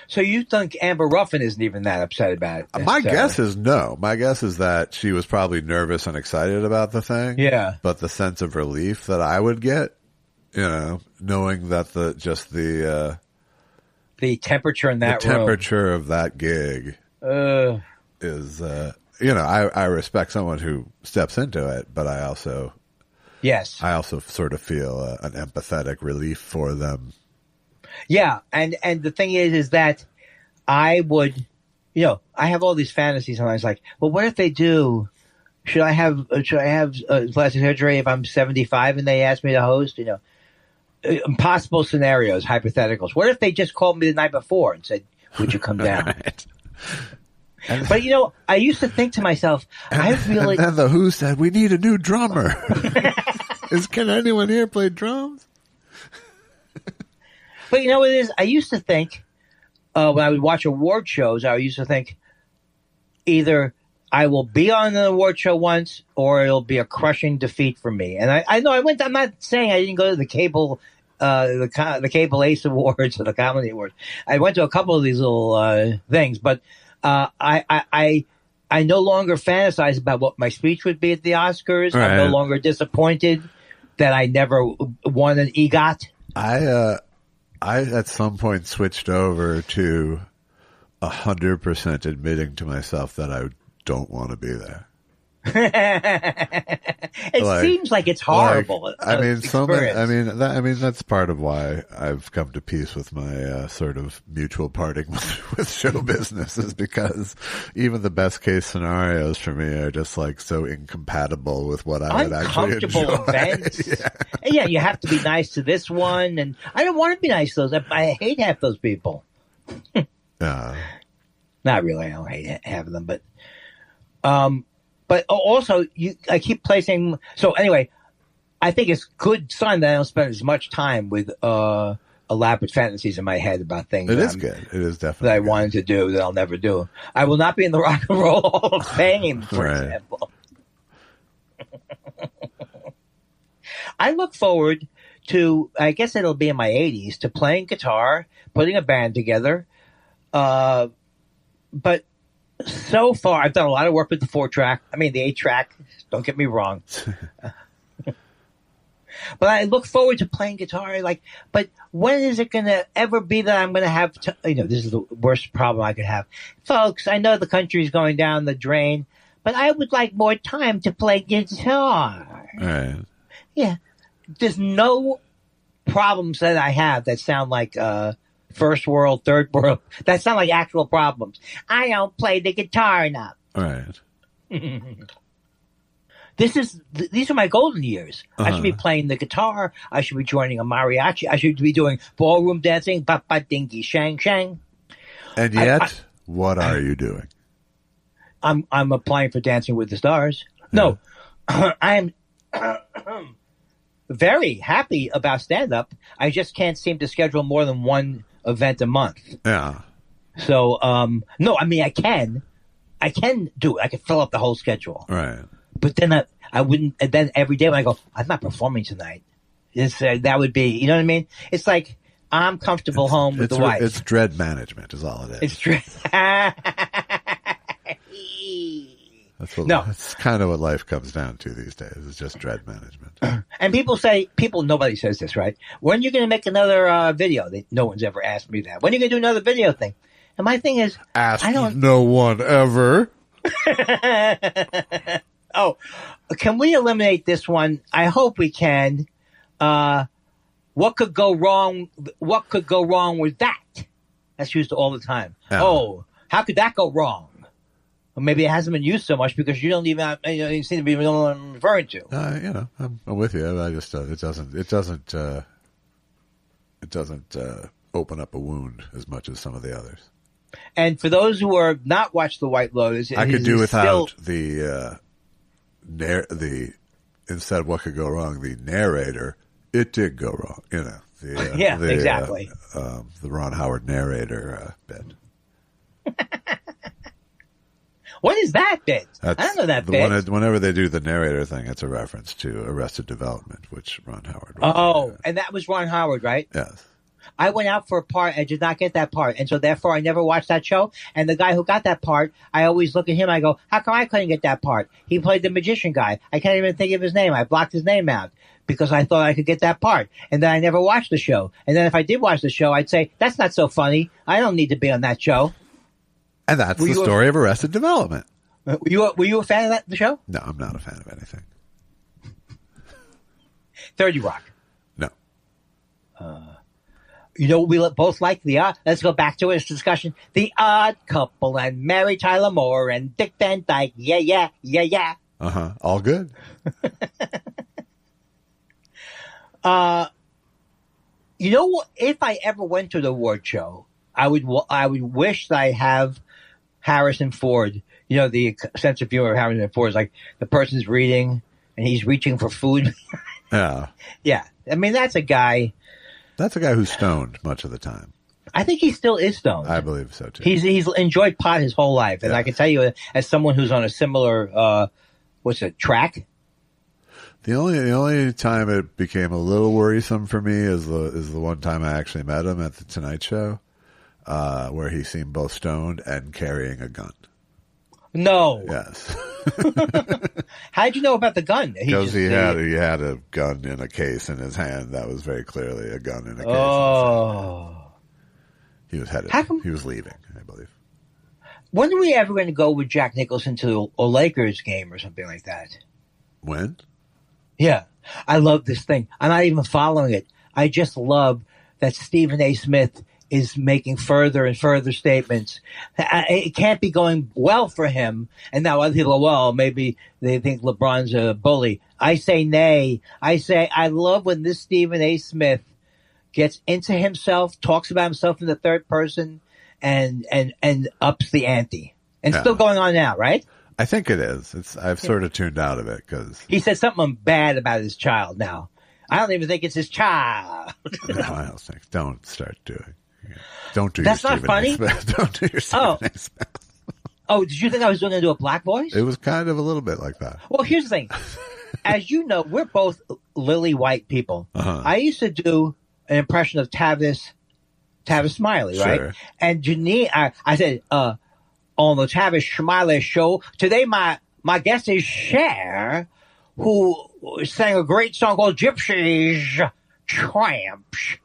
So you think Amber Ruffin isn't even that upset about it? My guess is no. My guess is that she was probably nervous and excited about the thing. Yeah. But the sense of relief that I would get, knowing that the temperature in that room. The temperature of that gig is, I respect someone who steps into it, but I also sort of feel an empathetic relief for them. Yeah, and the thing is that I would, I have all these fantasies, and I was like, well, what if they do? Should I have plastic surgery if I'm 75 and they ask me to host? Impossible scenarios, hypotheticals. What if they just called me the night before and said, "Would you come down?" Right. But I used to think to myself, and then the Who said, "We need a new drummer." Can anyone here play drums? But you know what it is? I used to think when I would watch award shows, I used to think either I will be on an award show once, or it'll be a crushing defeat for me. And I know I went. I'm not saying I didn't go to the cable, the Cable Ace Awards or the Comedy Awards. I went to a couple of these little things, but I no longer fantasize about what my speech would be at the Oscars. Right. I'm no longer disappointed that I never won an EGOT. I at some point switched over to 100% admitting to myself that I don't want to be there. It seems like it's horrible. That's part of why I've come to peace with my sort of mutual parting with show business, is because even the best case scenarios for me are just like so incompatible with what I would actually enjoy. Uncomfortable events. Yeah, you have to be nice to this one, and I don't want to be nice to those. I hate half those people. Not really. I don't hate half of them, but. But also, I keep placing. So anyway, I think it's good sign that I don't spend as much time with elaborate fantasies in my head about things. It is good. It is definitely that I good. wanted to do that I'll never do. I will not be in the Rock and Roll Hall of Fame, for example. I look forward to. I guess it'll be in my 80s to playing guitar, putting a band together, but. So far, I've done a lot of work with the 4-track. I mean, the 8-track. Don't get me wrong. But I look forward to playing guitar. But when is it going to ever be that I'm going to have to, this is the worst problem I could have. Folks, I know the country's going down the drain, but I would like more time to play guitar. Right. Yeah. There's no problems that I have that sound like, first world, third world. That sound like actual problems. I don't play the guitar enough. Right. These are my golden years. I should be playing the guitar. I should be joining a mariachi. I should be doing ballroom dancing. Ba ba dingy shang shang. And yet, what are you doing? I'm applying for Dancing with the Stars. No, I'm very happy about stand-up. I just can't seem to schedule more than one event a month. Yeah. So, no, I mean, I can do it. I can fill up the whole schedule. Right. But then I wouldn't, and then every day when I go, I'm not performing tonight. That would be, you know what I mean? It's like, I'm comfortable home with the wife. It's dread management is all it is. It's dread. That's kind of what life comes down to these days. It's just dread management. And nobody says this, right? When are you going to make another video? No one's ever asked me that. When are you going to do another video thing? And my thing is, no one ever. Oh, can we eliminate this one? I hope we can. What could go wrong? What could go wrong with that? That's used all the time. Oh, how could that go wrong? Or maybe it hasn't been used so much because you don't even, you seem to be the one I'm referring to. I'm with you. I just, it doesn't open up a wound as much as some of the others. And for those who are not watched The White Lotus, I could do without the instead of what could go wrong, the narrator. It did go wrong, exactly. The Ron Howard narrator bit. What is that bit? I don't know that bit. Whenever they do the narrator thing, it's a reference to Arrested Development, which Ron Howard wrote. Oh, and that was Ron Howard, right? Yes. I went out for a part. I did not get that part. And so therefore I never watched that show. And the guy who got that part, I always look at him. I go, how come I couldn't get that part? He played the magician guy. I can't even think of his name. I blocked his name out because I thought I could get that part. And then I never watched the show. And then if I did watch the show, I'd say, that's not so funny. I don't need to be on that show. And that's the story of Arrested Development. Were you a fan of the show? No, I'm not a fan of anything. 30 Rock. No. You know, we both like let's go back to this discussion. The Odd Couple and Mary Tyler Moore and Dick Van Dyke. Yeah, yeah, yeah, yeah. Uh-huh. All good. You know what? If I ever went to the award show, I would wish that I have Harrison Ford. You know, the sense of humor of Harrison Ford is like the person's reading and he's reaching for food. Yeah. Yeah. I mean, that's a guy. That's a guy who's stoned much of the time. I think he still is stoned. I believe so too. He's enjoyed pot his whole life, and I can tell you, as someone who's on a similar track. The only time it became a little worrisome for me is the one time I actually met him at the Tonight Show, where he seemed both stoned and carrying a gun. No. Yes. How did you know about the gun? Because he had a gun in a case in his hand. That was very clearly a gun in a case. Oh. He was headed. He was leaving, I believe. When are we ever going to go with Jack Nicholson to a Lakers game or something like that? When? Yeah. I love this thing. I'm not even following it. I just love that Stephen A. Smith is making further and further statements. It can't be going well for him. And now other people go, well, maybe they think LeBron's a bully. I say nay. I say I love when this Stephen A. Smith gets into himself, talks about himself in the third person, and ups the ante. And still going on now, right? I think it is. I've sort of tuned out of it because he said something bad about his child now. I don't even think it's his child. No, I don't think. Don't start doing. Don't do That's your not funny. Don't do your Stephen A. Smith. Oh, did you think I was going to do a black voice? It was kind of a little bit like that. Well, here's the thing. As you know, we're both lily white people. Uh-huh. I used to do an impression of Tavis Smiley, right? Sure. And Janine, I said, on the Tavis Smiley show today, my guest is Cher, who sang a great song called Gypsies, Tramps,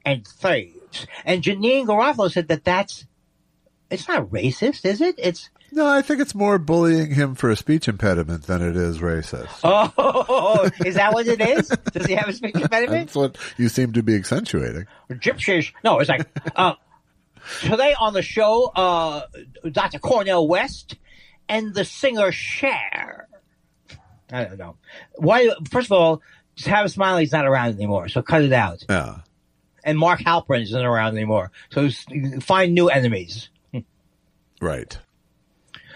and Thieves. And Janine Garofalo said it's not racist, is it? No, I think it's more bullying him for a speech impediment than it is racist. Oh, is that what it is? Does he have a speech impediment? That's what you seem to be accentuating. Gypsies. No, it's like, today on the show, Dr. Cornel West and the singer Cher. I don't know. Why? First of all, Tavis Smiley's not around anymore, so cut it out. Yeah. And Mark Halperin isn't around anymore, so find new enemies. Right.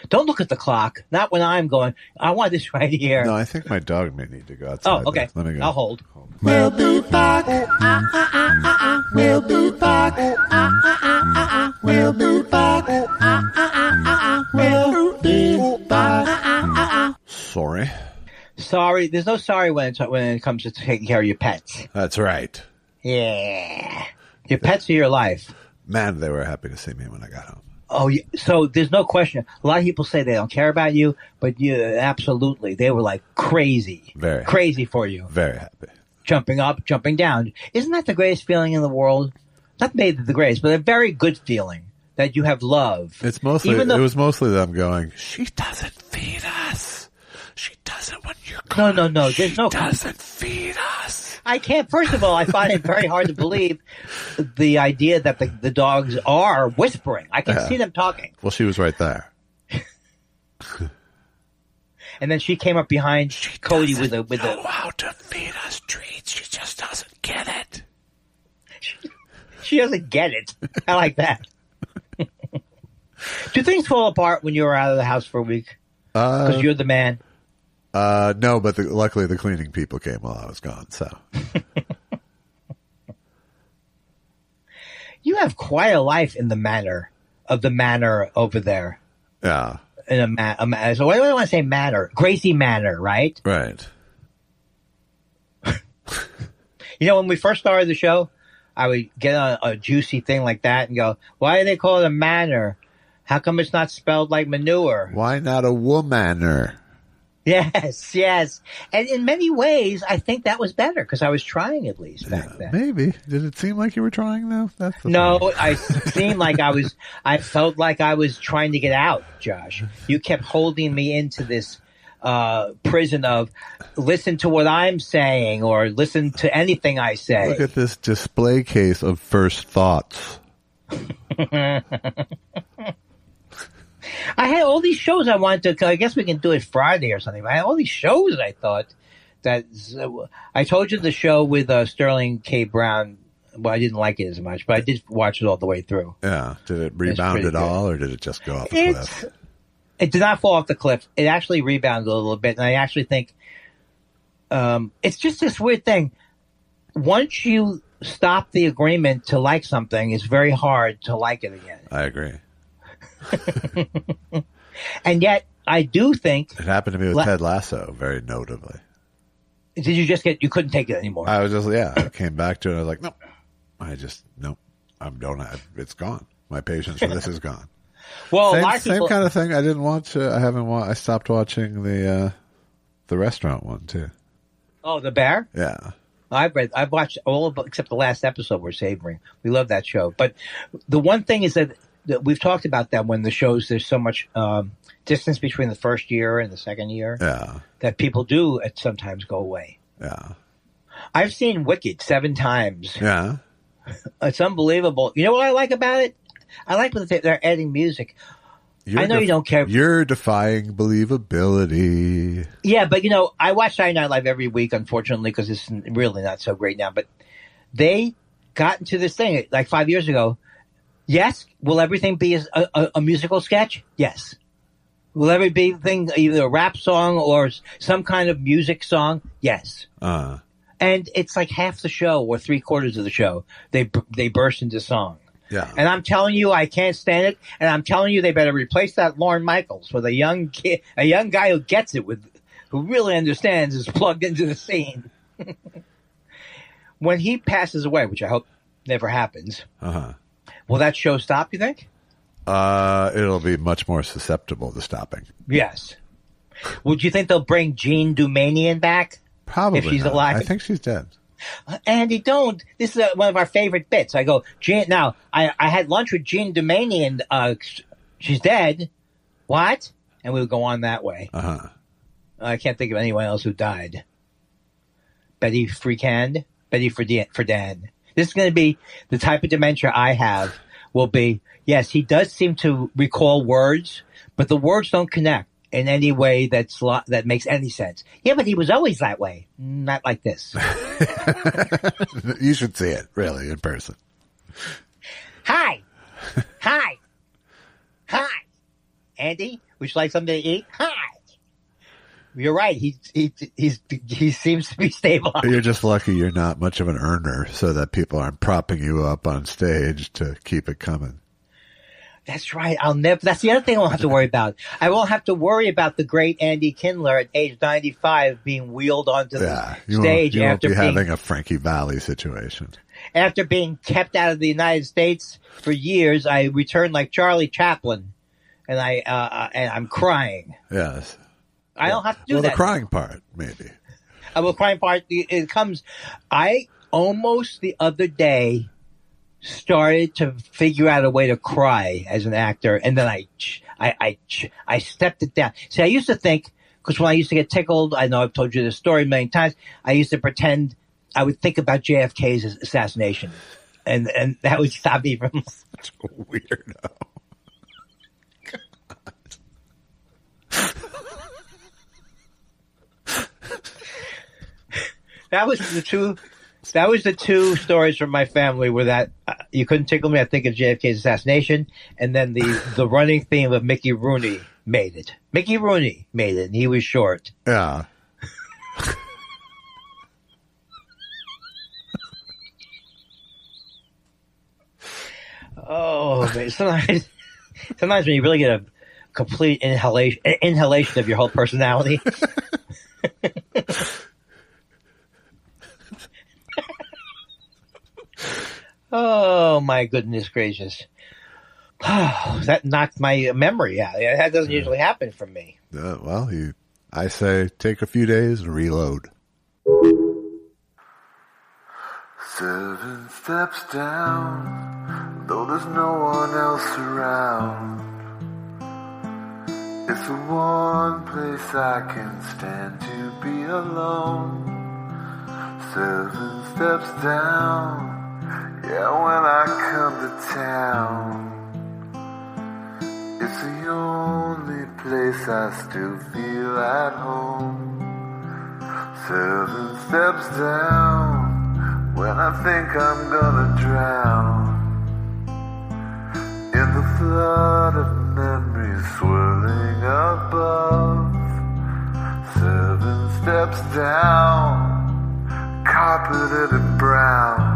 Don't look at the clock. Not when I'm going. I want this right here. No, I think my dog may need to go outside. Oh, okay. Let me go. I'll hold. We'll be back. We'll be back. We'll be back. We'll be back. Sorry. There's no sorry when it comes to taking care of your pets. That's right. Yeah. Your pets are your life. Man, they were happy to see me when I got home. Oh, so there's no question. A lot of people say they don't care about you, but absolutely. They were like crazy. Very crazy for you. Very happy. Jumping up, jumping down. Isn't that the greatest feeling in the world? Not maybe the greatest, but a very good feeling that you have love. It was mostly them going, she doesn't feed us. She doesn't when you're gone. No. She doesn't feed us. I can't. First of all, I find it very hard to believe the idea that the dogs are whispering. I can see them talking. Well, she was right there. And then she came up behind Cody with a know how to feed us treats. She just doesn't get it. She doesn't get it. I like that. Do things fall apart when you're out of the house for a week? Because you're the man. No, but luckily the cleaning people came while I was gone, so. You have quite a life in the manor over there. Yeah. So what do I want to say manor? Gracie Manor, right? Right. You know, when we first started the show, I would get a juicy thing like that and go, why do they call it a manor? How come it's not spelled like manure? Why not a womaner? Yes. And in many ways, I think that was better because I was trying at least back then. Maybe. Did it seem like you were trying though? No, I seemed like I felt like I was trying to get out, Josh. You kept holding me into this prison of listen to what I'm saying or listen to anything I say. Look at this display case of first thoughts. I had all these shows I wanted to. I guess we can do it Friday or something. I had all these shows. I thought that I told you the show with Sterling K. Brown. Well, I didn't like it as much, but I did watch it all the way through. Yeah. Did it rebound at all, or did it just go off the cliff? It did not fall off the cliff. It actually rebounded a little bit, and I actually think it's just this weird thing. Once you stop the agreement to like something, it's very hard to like it again. I agree. And yet, I do think it happened to me with Ted Lasso, very notably. Did you just you couldn't take it anymore? I was just, I came back to it. I was like, nope. It's gone. My patience for this is gone. Well, same kind of thing. I didn't watch. I stopped watching the restaurant one too. Oh, The Bear? Yeah. I've watched all of except the last episode we're savoring. We love that show. But the one thing is that we've talked about that when the shows, there's so much distance between the first year and the second year. Yeah. That people do sometimes go away. Yeah. I've seen Wicked 7 times. Yeah. It's unbelievable. You know what I like about it? I like when they're adding music. I know you don't care. You're defying believability. Yeah, but I watch Saturday Night Live every week, unfortunately, because it's really not so great now. But they got into this thing like 5 years ago. Yes, will everything be a musical sketch? Yes. Will everything either a rap song or some kind of music song? Yes. And it's like half the show or 3/4 of the show, they burst into song. Yeah. And I'm telling you, I can't stand it. And I'm telling you, they better replace that Lorne Michaels with a young kid, a young guy who gets it, who really understands, is plugged into the scene. When he passes away, which I hope never happens, will that show stop, you think? It'll be much more susceptible to stopping. Yes. Would you think they'll bring Jean Doumanian back? Probably if she's not. alive. I think she's dead. Andy, don't. This is one of our favorite bits. I go, Jean. Now, I had lunch with Jean Doumanian. She's dead. What? And we would go on that way. I can't think of anyone else who died. Betty Friedan. This is going to be the type of dementia I have. Will be, yes, he does seem to recall words, but the words don't connect in any way that makes any sense. Yeah, but he was always that way. Not like this. You should see it, really, in person. Hi. Andy, would you like something to eat? Hi. You're right. He seems to be stable. You're just lucky you're not much of an earner, so that people aren't propping you up on stage to keep it coming. That's right. That's the other thing I won't have to worry about. I won't have to worry about the great Andy Kindler at age 95 being wheeled onto the stage you won't after be having a Frankie Valli situation. After being kept out of the United States for years, I returned like Charlie Chaplin, and I'm crying. Yes. I don't have to do that. Well, the crying part, maybe. The crying part, it comes. I almost the other day started to figure out a way to cry as an actor, and then I stepped it down. See, I used to think, because when I used to get tickled, I know I've told you this story many times, I used to pretend I would think about JFK's assassination, and that would stop me from such a weirdo. That was the two stories from my family where that you couldn't tickle me. I think of JFK's assassination, and then the running theme of Mickey Rooney made it. Mickey Rooney made it, and he was short. Yeah. Oh, man. Sometimes when you really get a complete inhalation of your whole personality. Oh, my goodness gracious. Oh, that knocked my memory out. That doesn't usually happen for me. Well, I say take a few days and reload. 7 steps down, though there's no one else around. It's the one place I can stand to be alone. 7 steps down, yeah, when I come to town. It's the only place I still feel at home. 7 steps down, when I think I'm gonna drown in the flood of memories swirling above. 7 steps down, carpeted in brown.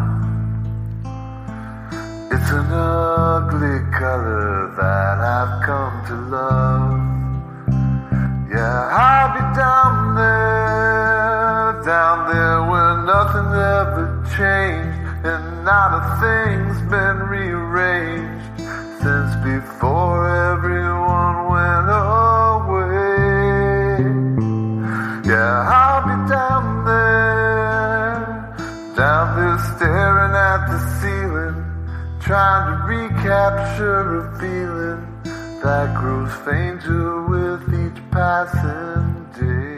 It's an ugly color that I've come to love. Yeah, I'll be down there where nothing's ever changed and not a thing's been rearranged since before everyone went away. Yeah, I'll be down there staring at the ceiling, trying to recapture a feeling that grows fainter with each passing day.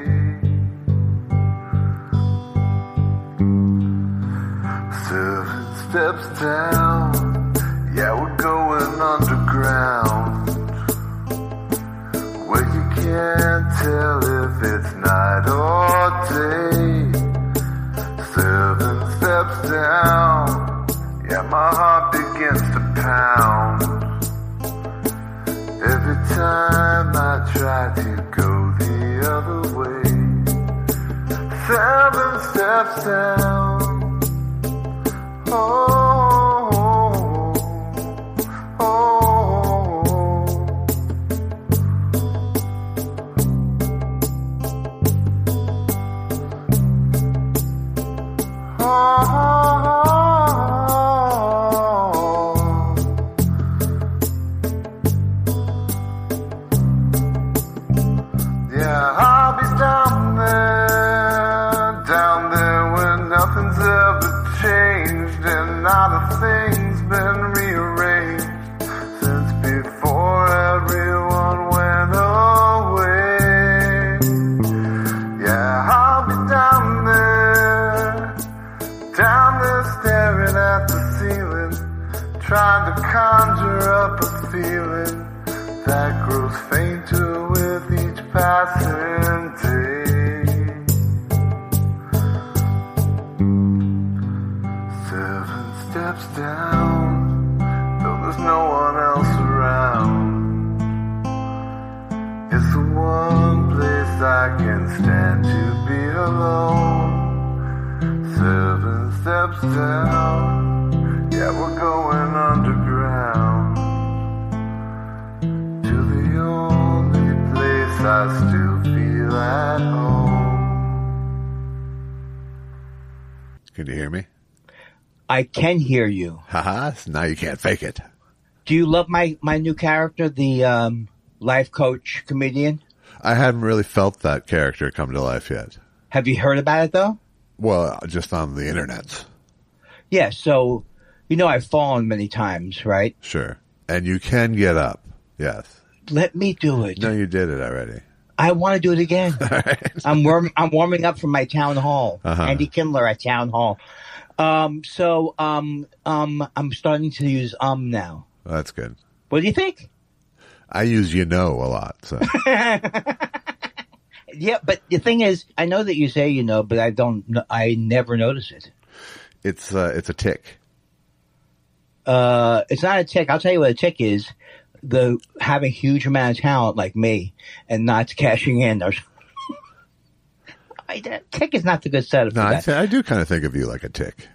7 steps down, yeah, we're going underground, where you can't tell if it's night or day. 7 steps down, yeah, my heart begins to pound every time I try to go the other way. 7 steps down. Oh, oh, oh. Yeah, I'll be down there where nothing's ever changed and not a thing's been rearranged since before everyone went away. Yeah, I'll be down there staring at the ceiling, trying to conjure up a feeling that grows fainter with each passing day. 7 steps down, though there's no one else around. It's the one place I can stand to be alone. 7 steps down, yeah, we're going underground to the only place I still feel at home. Can you hear me? I can hear you. Haha, now you can't fake it. Do you love my new character, the life coach comedian? I hadn't really felt that character come to life yet. Have you heard about it, though? Well, just on the internet. Yeah, so, I've fallen many times, right? Sure. And you can get up. Yes. Let me do it. No, you did it already. I want to do it again. All right. I'm warming up for my town hall. Uh-huh. Andy Kindler at town hall. I'm starting to use now. Well, that's good. What do you think? I use a lot, so. Yeah, but the thing is, I know that you say but I never notice it. It's a tick. It's not a tick. I'll tell you what a tick is. Having a huge amount of talent like me and not cashing in. Tick is not the good setup. No, I do kind of think of you like a tick.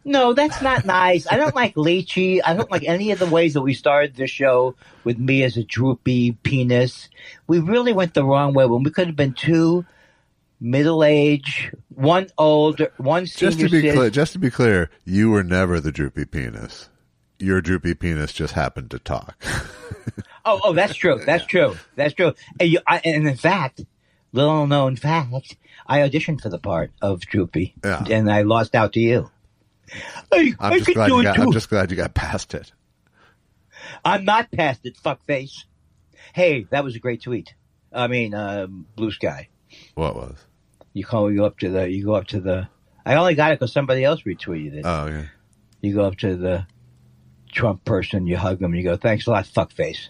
No, that's not nice. I don't like lychee. I don't like any of the ways that we started the show with me as a droopy penis. We really went the wrong way when we could have been two middle-aged, one old, one senior. Just to be clear, you were never the droopy penis. Your droopy penis just happened to talk. Oh, that's true. That's true. That's true. And in fact, little known fact, I auditioned for the part of Droopy, and I lost out to you. I'm just glad you got past it. I'm not past it, fuckface. Hey, that was a great tweet. I mean, Blue Sky. What was? You go up to the. I only got it because somebody else retweeted it. Oh, yeah. You go up to the Trump person, you hug him, and you go, "Thanks a lot, fuckface."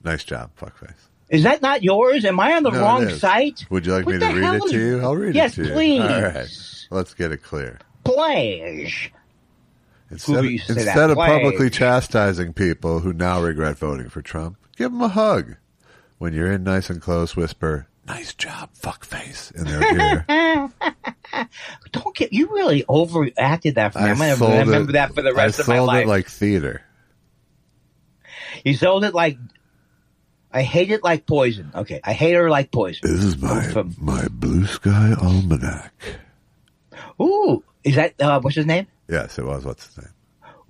Nice job, fuckface. Is that not yours? Am I on the No, wrong it is. site? Would you like What me the to read hell it to you? I'll read Yes, it to you. please. All right. Let's get it clear. Please. Instead used to say that. of publicly Please. chastising people who now regret voting for Trump, give them a hug. When you're in nice and close, whisper, "Nice job, fuckface," in their ear. Don't get you really overacted that for me. I'm gonna sold remember it- that for the rest of my I sold life. it like theater. You sold it like I hate it like poison. Okay, I hate her like poison. This is my Blue Sky Almanac. Ooh, is that what's his name? Yes, it was. What's his name?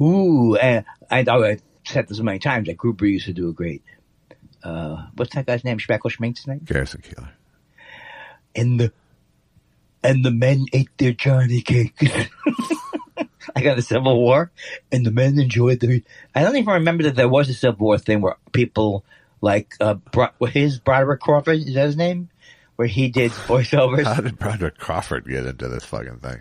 Ooh, and I said this many times that Gruber used to do a great. What's that guy's name? Speckle Schmink's name? Garrison Keillor. And the men ate their Johnny cakes. I got a Civil War, and the men enjoyed the. I don't even remember that there was a Civil War thing where people like Broderick Crawford, is that his name? Where he did voiceovers. How did Broderick Crawford get into this fucking thing?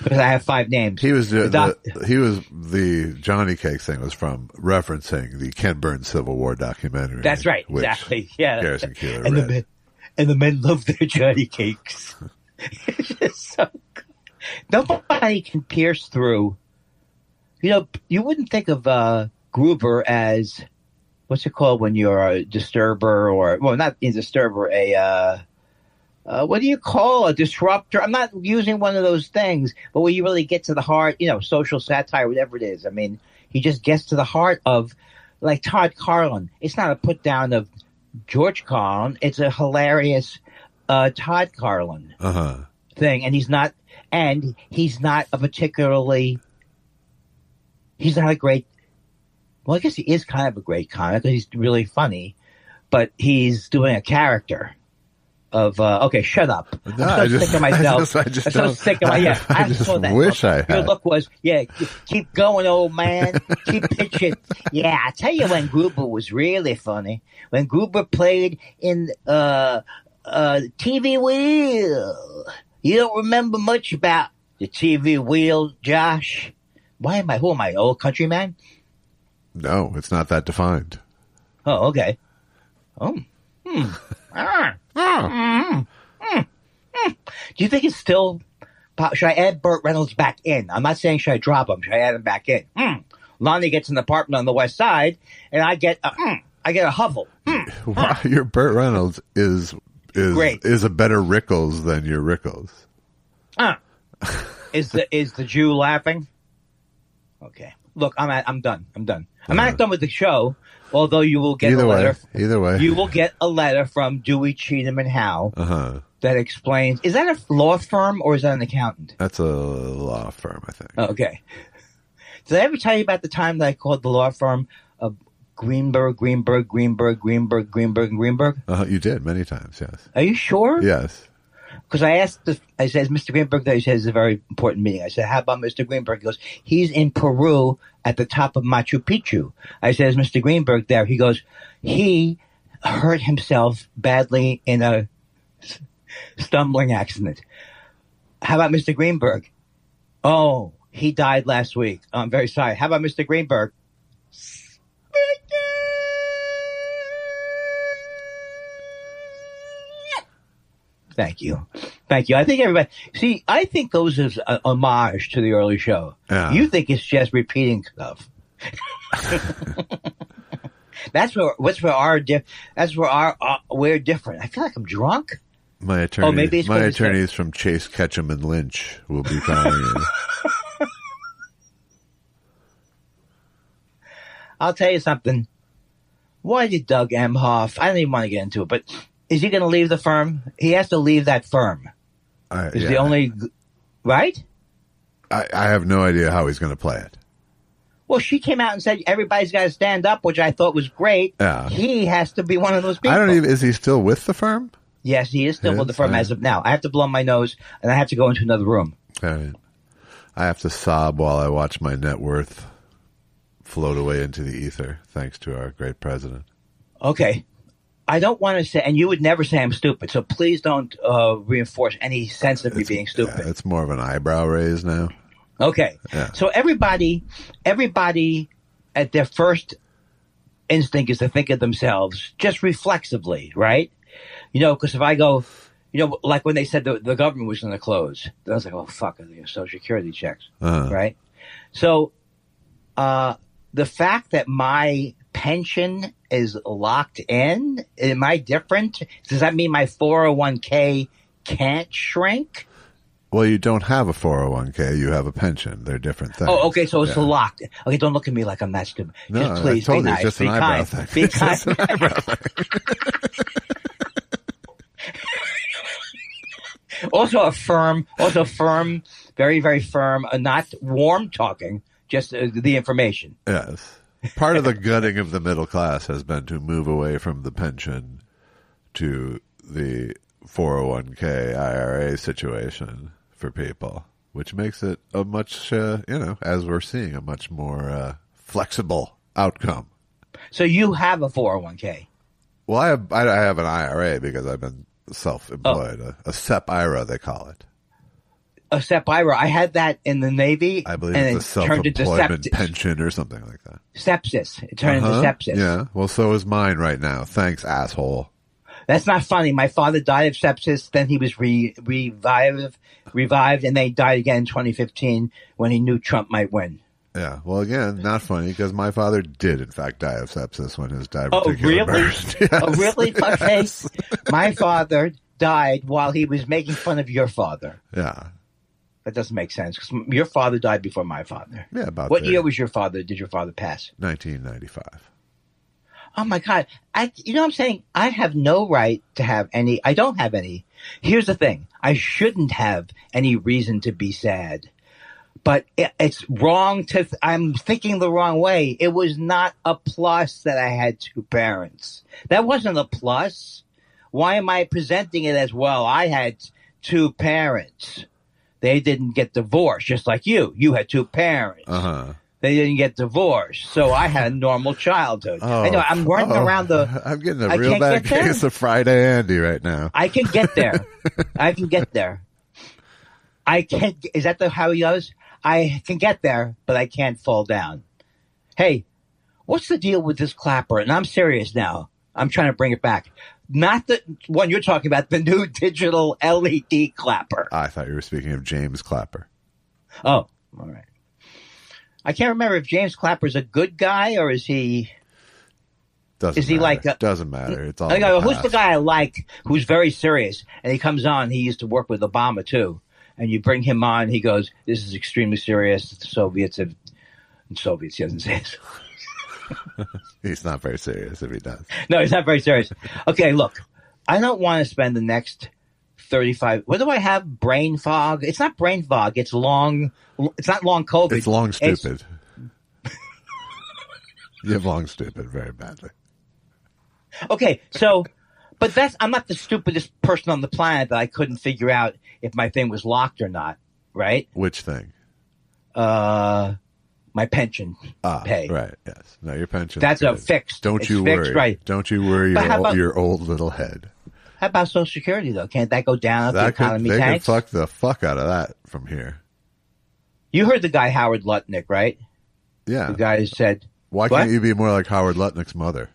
Because I have 5 names. He was the Johnny Cakes thing was from referencing the Ken Burns Civil War documentary. That's right, which exactly. Yeah, Garrison Keillor and read. the men love their Johnny cakes. It's just so good. Nobody can pierce through. You know, you wouldn't think of Gruber as what's it called when you're a disturber or not a disturber, what do you call a disruptor? I'm not using one of those things, but where you really get to the heart, social satire, whatever it is. I mean, he just gets to the heart of, like Todd Carlin. It's not a put down of George Carlin. It's a hilarious Todd Carlin thing, and he's not a particularly. He's not a great. Well, I guess he is kind of a great comic because he's really funny, but he's doing a character of. Okay, shut up. No, I'm so sick of myself. I just I'm so sick of myself. I just wish I had. Your look was, keep going, old man. Keep pitching. Yeah, I tell you when Gruber was really funny. When Gruber played in TV Wheel. You don't remember much about the TV Wheel, Josh? Who am I, old countryman? No, it's not that defined. Oh, okay. Oh. Do you think it's still... Should I add Burt Reynolds back in? I'm not saying should I drop him. Should I add him back in? Lonnie gets an apartment on the west side, and I get a hovel. Wow, your Burt Reynolds is great. Is a better Rickles than your Rickles. Is the Jew laughing? Okay. Look, I'm done. I'm not done with the show, although you will get a letter. Either way. You will get a letter from Dewey, Cheatham, and Howe that explains. Is that a law firm or is that an accountant? That's a law firm, I think. Okay. Did I ever tell you about the time that I called the law firm Greenberg? You did many times, yes. Are you sure? Yes. Because I said, Mr. Greenberg there? He says, it's a very important meeting. I said, how about Mr. Greenberg? He goes, he's in Peru at the top of Machu Picchu. I said, is Mr. Greenberg there? He goes, he hurt himself badly in a stumbling accident. How about Mr. Greenberg? Oh, he died last week. Oh, I'm very sorry. How about Mr. Greenberg? Thank you. I think everybody... See, I think those is an homage to the early show. Yeah. You think it's just repeating stuff. We're different. I feel like I'm drunk. My attorneys, maybe attorneys from Chase, Ketchum, and Lynch will be calling you. I'll tell you something. Why did Doug Emhoff... I don't even want to get into it, but... Is he going to leave the firm? He has to leave that firm. The only... Right? I have no idea how he's going to play it. Well, she came out and said everybody's got to stand up, which I thought was great. Yeah. He has to be one of those people. Is he still with the firm? Yes, he is still with the firm as of now. I have to blow my nose, and I have to go into another room. All right. I have to sob while I watch my net worth float away into the ether, thanks to our great president. Okay. I don't want to say, and you would never say I'm stupid, so please don't reinforce any sense of me being stupid. Yeah, it's more of an eyebrow raise now. Okay. Yeah. So everybody at their first instinct is to think of themselves just reflexively, right? Because if I go, like when they said the government was going to close, I was like, oh, fuck, Social Security checks, right? So the fact that my pension is locked in, am I different? Does that mean my 401k can't shrink? Well, you don't have a 401k. You have a pension. They're different things. Oh, okay. So it's locked. Okay, don't look at me like I'm that stupid. No, just please I told be you nice. it's just Be an eyebrow kind. thing. Be It's kind. just an eyebrow thing. Also firm, very, very firm, not warm talking, just the information. Yes. Part of the gutting of the middle class has been to move away from the pension to the 401k IRA situation for people, which makes it a much, as we're seeing, a much more flexible outcome. So you have a 401k? Well, I have an IRA because I've been self-employed, a SEP IRA, they call it. A SEP IRA. I had that in the Navy. I believe and it's a self-employment pension or something like that. Sepsis. It turned into sepsis. Yeah. Well, so is mine right now. Thanks, asshole. That's not funny. My father died of sepsis. Then he was revived, and then he died again in 2015 when he knew Trump might win. Yeah. Well, again, not funny because my father did, in fact, die of sepsis when his diverticular Oh, really? burst. Yes. Oh, really? Okay. Yes. My father died while he was making fun of your father. Yeah. That doesn't make sense because your father died before my father. Yeah, about What year was your father? Did your father pass? 1995. Oh my God! You know what I'm saying? I have no right to have any. I don't have any. Here's the thing: I shouldn't have any reason to be sad. But it's wrong to. I'm thinking the wrong way. It was not a plus that I had two parents. That wasn't a plus. Why am I presenting it as well? I had two parents. They didn't get divorced, just like you. You had two parents. They didn't get divorced, so I had a normal childhood. I know I'm running around the. I'm getting a real bad case of Friday Andy right now. I can get there. I can get there. I can't. Is that how he goes? I can get there, but I can't fall down. Hey, what's the deal with this clapper? And I'm serious now. I'm trying to bring it back. Not the one you're talking about, the new digital LED clapper. I thought you were speaking of James Clapper. Oh, all right. I can't remember if James Clapper's a good guy or is he... Doesn't matter. Doesn't matter. It's all. Who's the guy I like who's very serious? And he comes on. He used to work with Obama, too. And you bring him on. He goes, this is extremely serious. The Soviets have... Soviets, he doesn't say it. He's not very serious if he does. No, he's not very serious. Okay, look, I don't want to spend the next 35. What do I have? Brain fog? It's not brain fog. It's long. It's not long COVID. It's long stupid. You have long stupid very badly. Okay, so, but I'm not the stupidest person on the planet that I couldn't figure out if my thing was locked or not, right? Which thing? My pension pay. Right, yes. No, your pension. That's a fixed. Don't you worry. Right. Don't you worry your old little head. How about Social Security, though? Can't that go down if the economy tanks? They can tanks? fuck the fuck out of that from here. You heard the guy Howard Lutnick, right? Yeah. The guy who said... Why can't you be more like Howard Lutnick's mother?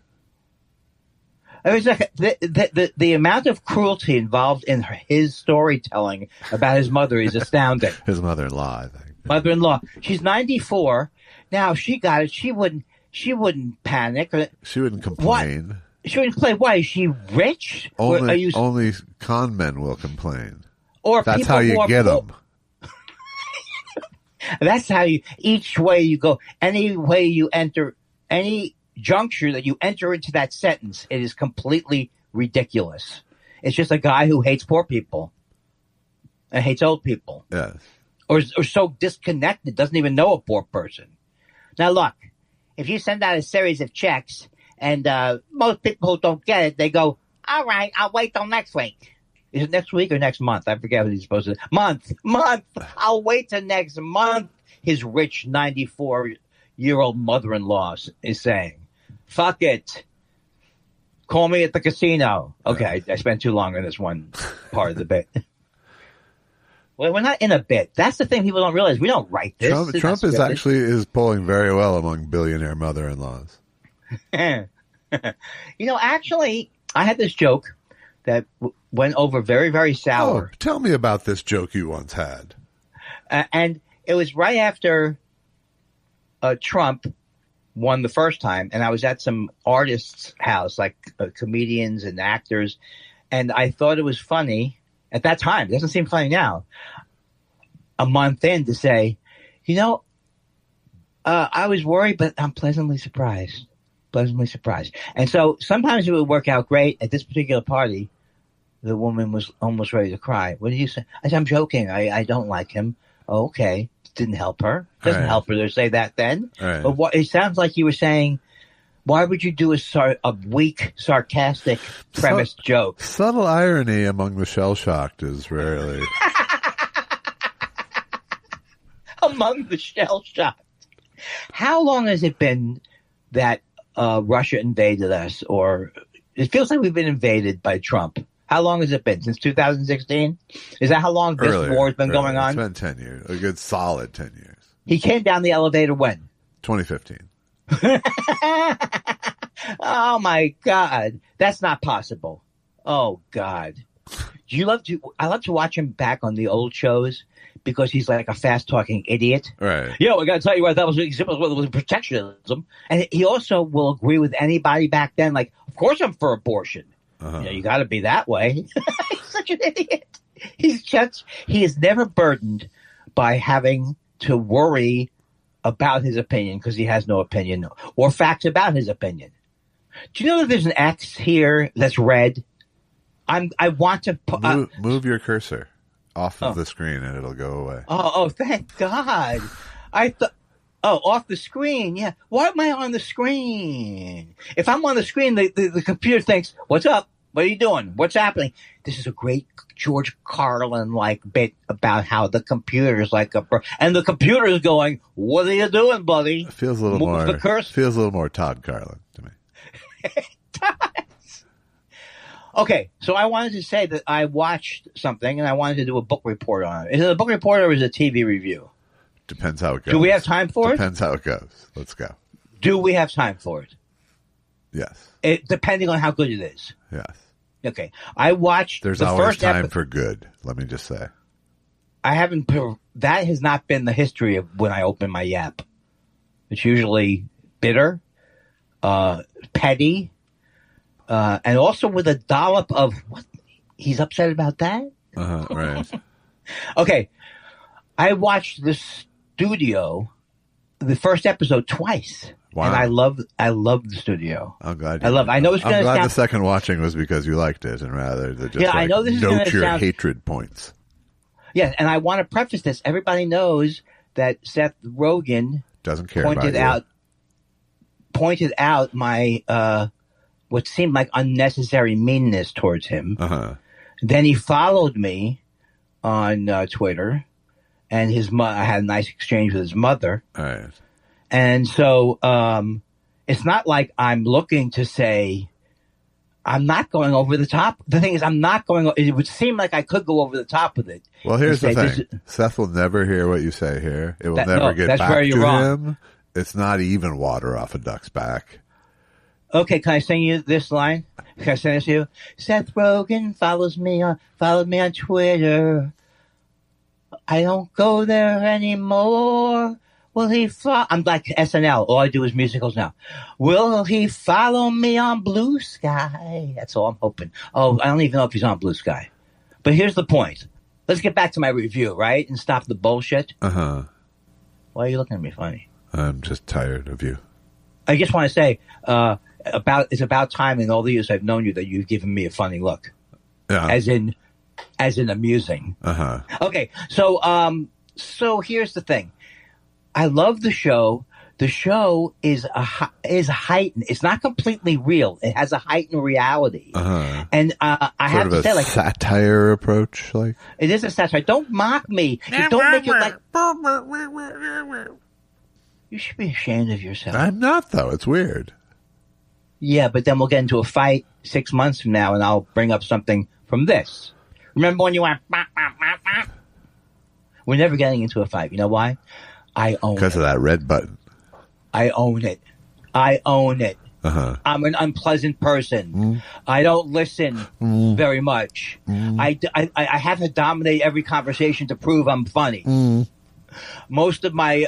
I was like, the amount of cruelty involved in his storytelling about his mother is astounding. His mother-in-law, I think. Mother-in-law. She's 94. Now, she got it. She wouldn't panic. She wouldn't complain. What? She wouldn't complain. Why? Is she rich? Only con men will complain. Or that's how you get them. That's how each way you go, any way you enter, any juncture that you enter into that sentence, it is completely ridiculous. It's just a guy who hates poor people and hates old people. Yes. Or so disconnected, doesn't even know a poor person. Now, look, if you send out a series of checks and most people who don't get it, they go, all right, I'll wait till next week. Is it next week or next month? I forget what he's supposed to. Month. I'll wait till next month. His rich 94-year-old mother-in-law is saying, fuck it. Call me at the casino. Okay, I spent too long on this one part of the bit. Well, we're not in a bit. That's the thing people don't realize. We don't write this. Trump is polling very well among billionaire mother-in-laws. Actually, I had this joke that went over very, very sour. Oh, tell me about this joke you once had. And it was right after Trump won the first time, and I was at some artist's house, like comedians and actors, and I thought it was funny at that time. It doesn't seem funny now. A month in to say, I was worried, but I'm pleasantly surprised. And so sometimes it would work out great. At this particular party, the woman was almost ready to cry. What did you say? I said, I'm joking. I don't like him. Oh, okay. Didn't help her. Doesn't help her to say that then. Right. But it sounds like you were saying, why would you do a weak, sarcastic premised joke? Subtle irony among the shell-shocked is rarely... Among the shell-shocked. How long has it been that Russia invaded us? Or it feels like we've been invaded by Trump. How long has it been? Since 2016? Is that how long this war has been going on? It's been 10 years. A good solid 10 years. He came down the elevator when? 2015. Oh, my God. That's not possible. Oh, God. I love to watch him back on the old shows because he's like a fast-talking idiot. Right. I got to tell you what, that was protectionism. And he also will agree with anybody back then, like, of course I'm for abortion. You got to be that way. He's such an idiot. He is never burdened by having to worry about his opinion because he has no opinion or facts about his opinion. Do you know that there's an X here that's red? I want to move your cursor off of the screen and it'll go away. Oh, thank God. I thought. Oh, off the screen. Yeah. Why am I on the screen? If I'm on the screen, the computer thinks, what's up? What are you doing? What's happening? This is a great George Carlin-like bit about how the computer is like and the computer is going, what are you doing, buddy? It feels a little more Todd Carlin to me. It does. Okay, so I wanted to say that I watched something and I wanted to do a book report on it. Is it a book report or is it a TV review? Depends how it goes. Do we have time for it? Depends how it goes. Let's go. Do we have time for it? Yes. Depending on how good it is. Yes. Okay. I watched There's the always first time for good, let me just say. That has not been the history of when I open my Yap. It's usually bitter, petty, and also with a dollop of what? He's upset about that? Right. Okay. I watched the studio, the first episode twice. Wow. And I love the studio. I'm glad. I know it's going to I'm glad sound... the second watching was because you liked it, and rather than just I know this is note your sound... hatred points. Yeah, and I want to preface this. Everybody knows that Seth Rogen doesn't care pointed out my what seemed like unnecessary meanness towards him. Then he followed me on Twitter, and I had a nice exchange with his mother. All right. And so it's not like I'm looking to say I'm not going over the top. The thing is, it would seem like I could go over the top with it. Well, here's the thing. Seth will never hear what you say here. It will never get back to him. It's not even water off a duck's back. Okay, can I sing you this line? Can I sing this to you? Seth Rogen followed me on Twitter. I don't go there anymore. Will he I'm like SNL. All I do is musicals now. Will he follow me on Blue Sky? That's all I'm hoping. Oh, I don't even know if he's on Blue Sky. But here's the point. Let's get back to my review, right? And stop the bullshit. Why are you looking at me funny? I'm just tired of you. I just want to say, it's about time in all the years I've known you that you've given me a funny look. Yeah. As in amusing. Okay. So here's the thing. I love the show. The show is heightened. It's not completely real. It has a heightened reality. And I have to say, like, satire approach, like it is a satire. Don't mock me. Don't make it like. You should be ashamed of yourself. I'm not, though. It's weird. Yeah, but then we'll get into a fight 6 months from now, and I'll bring up something from this. Remember when you went, bah, bah, bah, bah? We're never getting into a fight. You know why? I own it. Because of that red button. I own it. I own it. Uh-huh. I'm an unpleasant person. I don't listen very much. I have to dominate every conversation to prove I'm funny. Most of my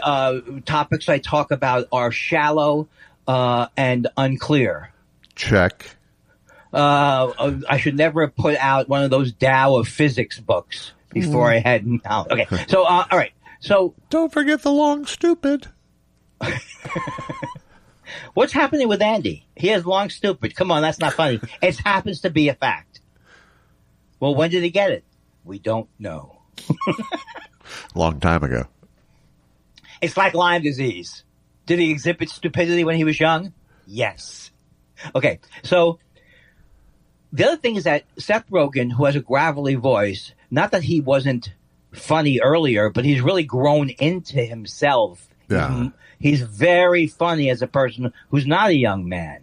topics I talk about are shallow and unclear. Check. I should never have put out one of those Tao of physics books before I had knowledge. Okay, so all right. So don't forget the long stupid. What's happening with Andy? He has long stupid. Come on, that's not funny. It happens to be a fact. Well, when did he get it? We don't know. Long time ago. It's like Lyme disease. Did he exhibit stupidity when he was young? Yes. Okay, so the other thing is that Seth Rogen, who has a gravelly voice, not that he wasn't funny earlier, but he's really grown into himself. Yeah. He's very funny as a person who's not a young man.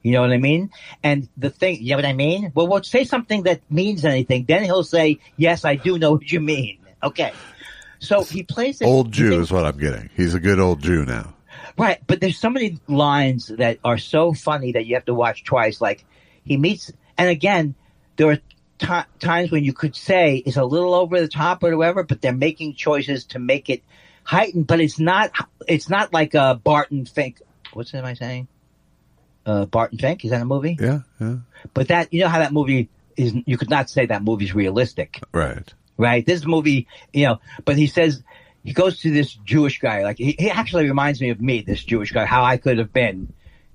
You know what I mean? And the thing, you know what I mean? Well, we'll say something that means anything. Then he'll say, yes, I do know what you mean. Okay. So he plays this old Jew is what I'm getting. He's a good old Jew now. Right. But there's so many lines that are so funny that you have to watch twice. Like he meets, and again, there are times when you could say it's a little over the top or whatever, but they're making choices to make it heightened, but it's not like Barton Fink. What's am I saying? Barton Fink? Is that a movie? Yeah, yeah. But that, you know how that movie is, you could not say that movie's realistic. Right. Right? This movie, you know, but he says, he goes to this Jewish guy, like, he actually reminds me of me, this Jewish guy, how I could have been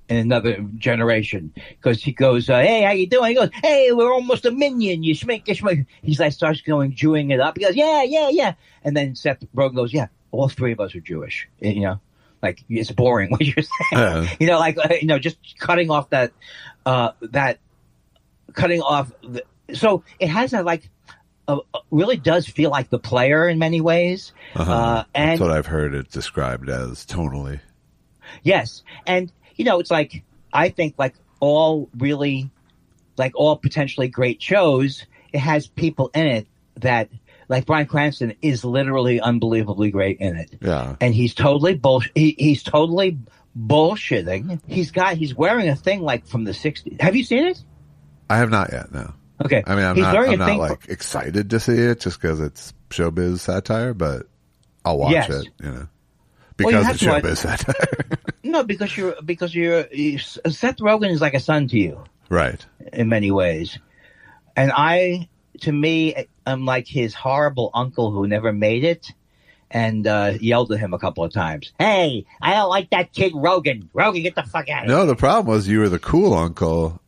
in another generation. Because he goes, hey, how you doing? He goes, hey, we're almost a minion. You schmink, you schmink. He's like, starts Jewing it up. He goes, yeah, yeah, yeah. And then Seth Rogen goes, yeah. All three of us are Jewish, you know, like it's boring what you're saying, you know, like, you know, just cutting off so it has really does feel like The Player in many ways. And that's what I've heard it described as tonally. Yes. And, you know, it's like, I think like all potentially great shows, it has people in it that, like Bryan Cranston is literally unbelievably great in it. Yeah. And he's totally he's totally bullshitting. He's wearing a thing like from the 60s. Have you seen it? I have not yet, no. Okay. I mean, I'm not like excited to see it just because it's showbiz satire, but I'll watch it, you know. Because it's showbiz satire. No, because Seth Rogen is like a son to you. Right. In many ways. And to me, I'm like his horrible uncle who never made it and yelled at him a couple of times. Hey, I don't like that kid Rogen. Rogen, get the fuck out of here. No, the problem was you were the cool uncle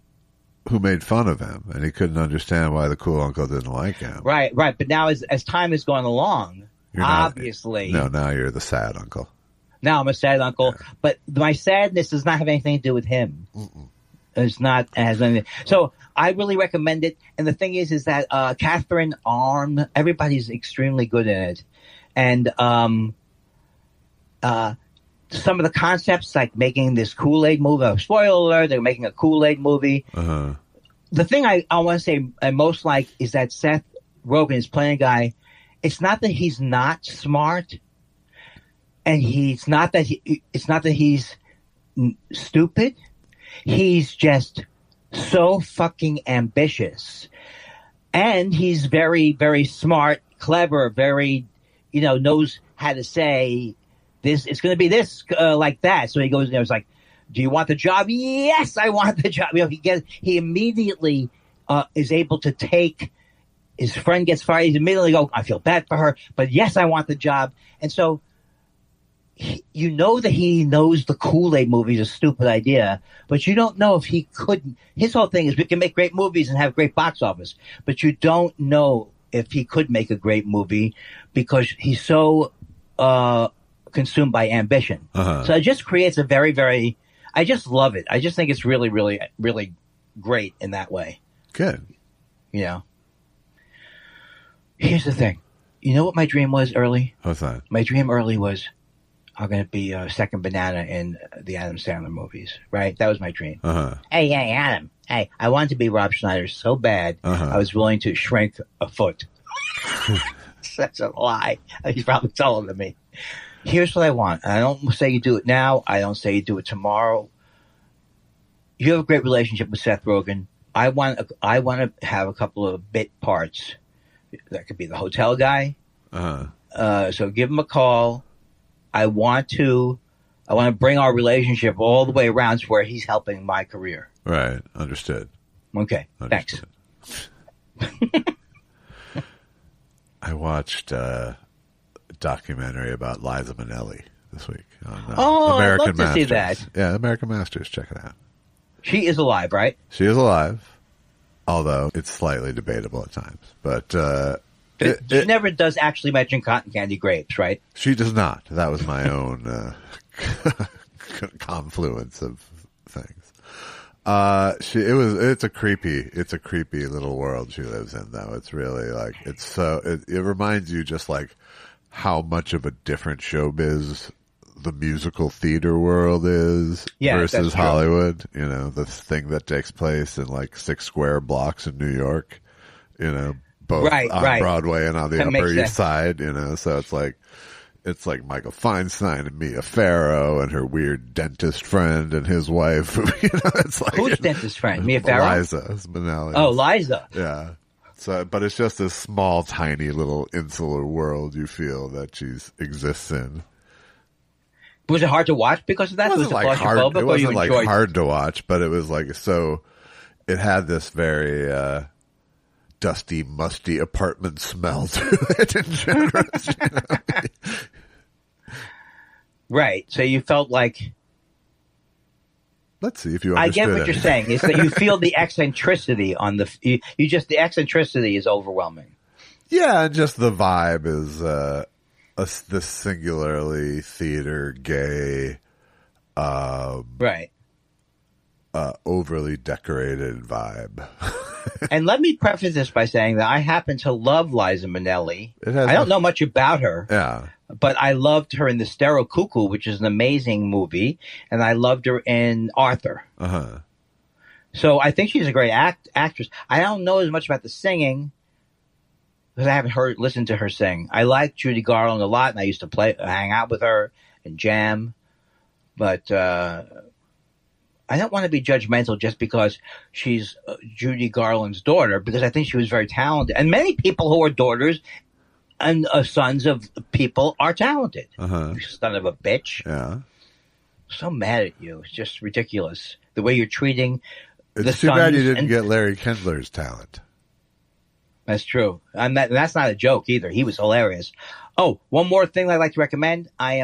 who made fun of him, and he couldn't understand why the cool uncle didn't like him. Right. But now as time has gone along, obviously. No, now you're the sad uncle. Now I'm a sad uncle, but my sadness does not have anything to do with him. It's not as anything. So I really recommend it. And the thing is that Catherine Arm, everybody's extremely good in it. And some of the concepts, like making this Kool-Aid movie, spoiler alert, they're making a Kool-Aid movie. Uh-huh. The thing I want to say I most like is that Seth Rogen is playing a guy. It's not that he's not smart, and it's not that he's stupid. He's just so fucking ambitious. And he's very, very smart, clever, very, you know, knows how to say this. It's going to be this, like that. So he goes in there. It's like, do you want the job? Yes, I want the job. You know, he immediately is able to take his friend gets fired. He's immediately go, I feel bad for her, but yes, I want the job. And so, you know that he knows the Kool-Aid movie is a stupid idea, but you don't know if he couldn't. His whole thing is we can make great movies and have great box office, but you don't know if he could make a great movie because he's so consumed by ambition. Uh-huh. So it just creates a very, very, I just love it. I just think it's really, really, really great in that way. Good. You know. Here's the thing. You know what my dream was early? What's that? My dream early was I'm going to be a second banana in the Adam Sandler movies, right? That was my dream. Uh-huh. Hey, Adam. Hey, I wanted to be Rob Schneider so bad, I was willing to shrink a foot. That's a lie. He's probably taller than me. Here's what I want. I don't say you do it now. I don't say you do it tomorrow. You have a great relationship with Seth Rogen. I want to have a couple of bit parts. That could be the hotel guy. So give him a call. I want to bring our relationship all the way around to where he's helping my career. Right. Understood. Okay. Understood. Thanks. I watched a documentary about Liza Minnelli this week on American I'd love to Masters. see that. Yeah, American Masters. Check it out. She is alive, right? She is alive, although it's slightly debatable at times. But she never does actually mention cotton candy grapes, right? She does not. That was my own confluence of things. It's a creepy little world she lives in, though. It's really like, it reminds you just like how much of a different showbiz the musical theater world is versus Hollywood. You know, the thing that takes place in like 6 square blocks in New York, you know, both on Broadway and on the Upper East Side, you know, so it's like Michael Feinstein and Mia Farrow and her weird dentist friend and his wife. You know, it's like, who's dentist friend? Mia Farrow? Liza Minnelli. Oh, Liza. Yeah. So, but it's just this small, tiny little insular world you feel that she exists in. Was it hard to watch because of that? It wasn't like hard to watch, but it was like, so it had this very, dusty, musty apartment smell to it in general. You know? Right. So you felt like. Let's see if you I understood get what you're saying. Is that you feel the eccentricity on the. The eccentricity is overwhelming. Yeah, and just the vibe is this singularly theater gay, right. Overly decorated vibe. And let me preface this by saying that I happen to love Liza Minnelli. I don't know much about her. Yeah. But I loved her in The Sterile Cuckoo, which is an amazing movie, and I loved her in Arthur. Uh-huh. So I think she's a great actress. I don't know as much about the singing because I haven't listened to her sing. I like Judy Garland a lot, and I used to hang out with her and jam. But I don't want to be judgmental just because she's Judy Garland's daughter, because I think she was very talented. And many people who are daughters and sons of people are talented. You son of a bitch. Yeah. So mad at you. It's just ridiculous. The way you're treating it's too bad you didn't get Larry Kindler's talent. That's true. That's not a joke either. He was hilarious. Oh, one more thing I'd like to recommend. I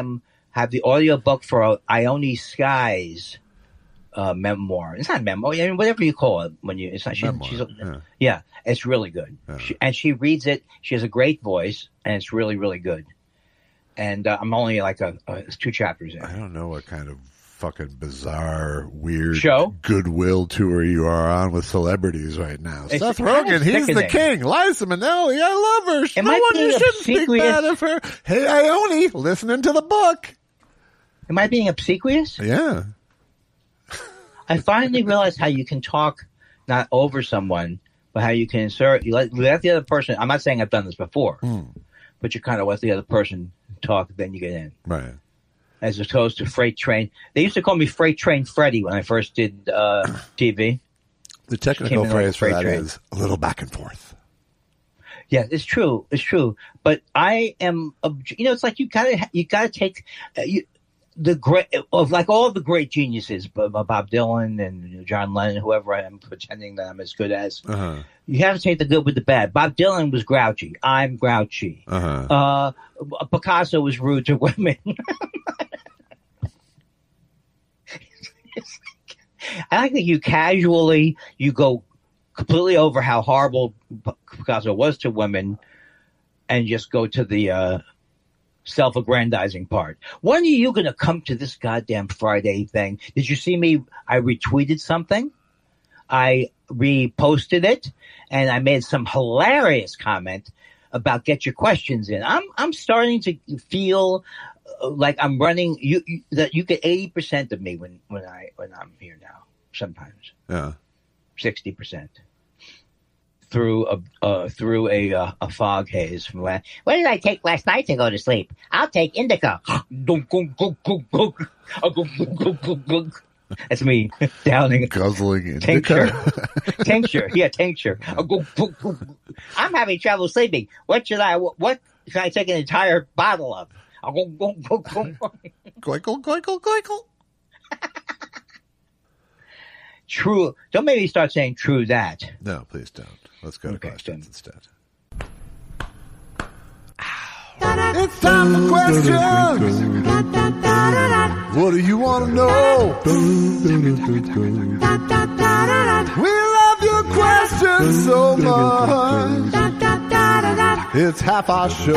have the audiobook for Ione Skye's memoir. It's not memoir. I mean, whatever you call it when you. It's not. Yeah, it's really good. Yeah. She reads it. She has a great voice, and it's really, really good. And I'm only like 2 chapters in. I don't know what kind of fucking bizarre, weird show goodwill tour you are on with celebrities right now. Seth Rogen, he's the king. Liza Minnelli, I love her. No one shouldn't speak bad of her. Hey, Ione, listening to the book. Am I being obsequious? Yeah. I finally realized how you can talk not over someone, but how you can insert. You let the other person. I'm not saying I've done this before, but you kind of let the other person talk, then you get in. Right. As opposed to Freight Train. They used to call me Freight Train Freddy when I first did TV. The technical phrase for that is a little back and forth. Yeah, it's true. It's true. But I am, it's like you gotta take the great of like all the great geniuses, Bob Dylan and John Lennon, whoever I am pretending that I'm as good as. You have to take the good with the bad. Bob Dylan was grouchy. I'm grouchy. Picasso was rude to women. I like that you go completely over how horrible Picasso was to women and just go to the self-aggrandizing part. When are you going to come to this goddamn Friday thing? Did you see me? I retweeted something. I reposted it, and I made some hilarious comment about get your questions in. I'm starting to feel like I'm running. That you get 80% of me when I'm here now. Sometimes, 60% through a fog haze from last. What did I take last night to go to sleep? I'll take indica. That's me downing, guzzling indica. Tincture. Yeah, tincture. I'm having trouble sleeping. What should I take an entire bottle of? Glickle. True. Don't make me start saying true that. No, please don't. Let's go to questions instead. It's time for questions. What do you want to know? We love your questions so much. It's half our show.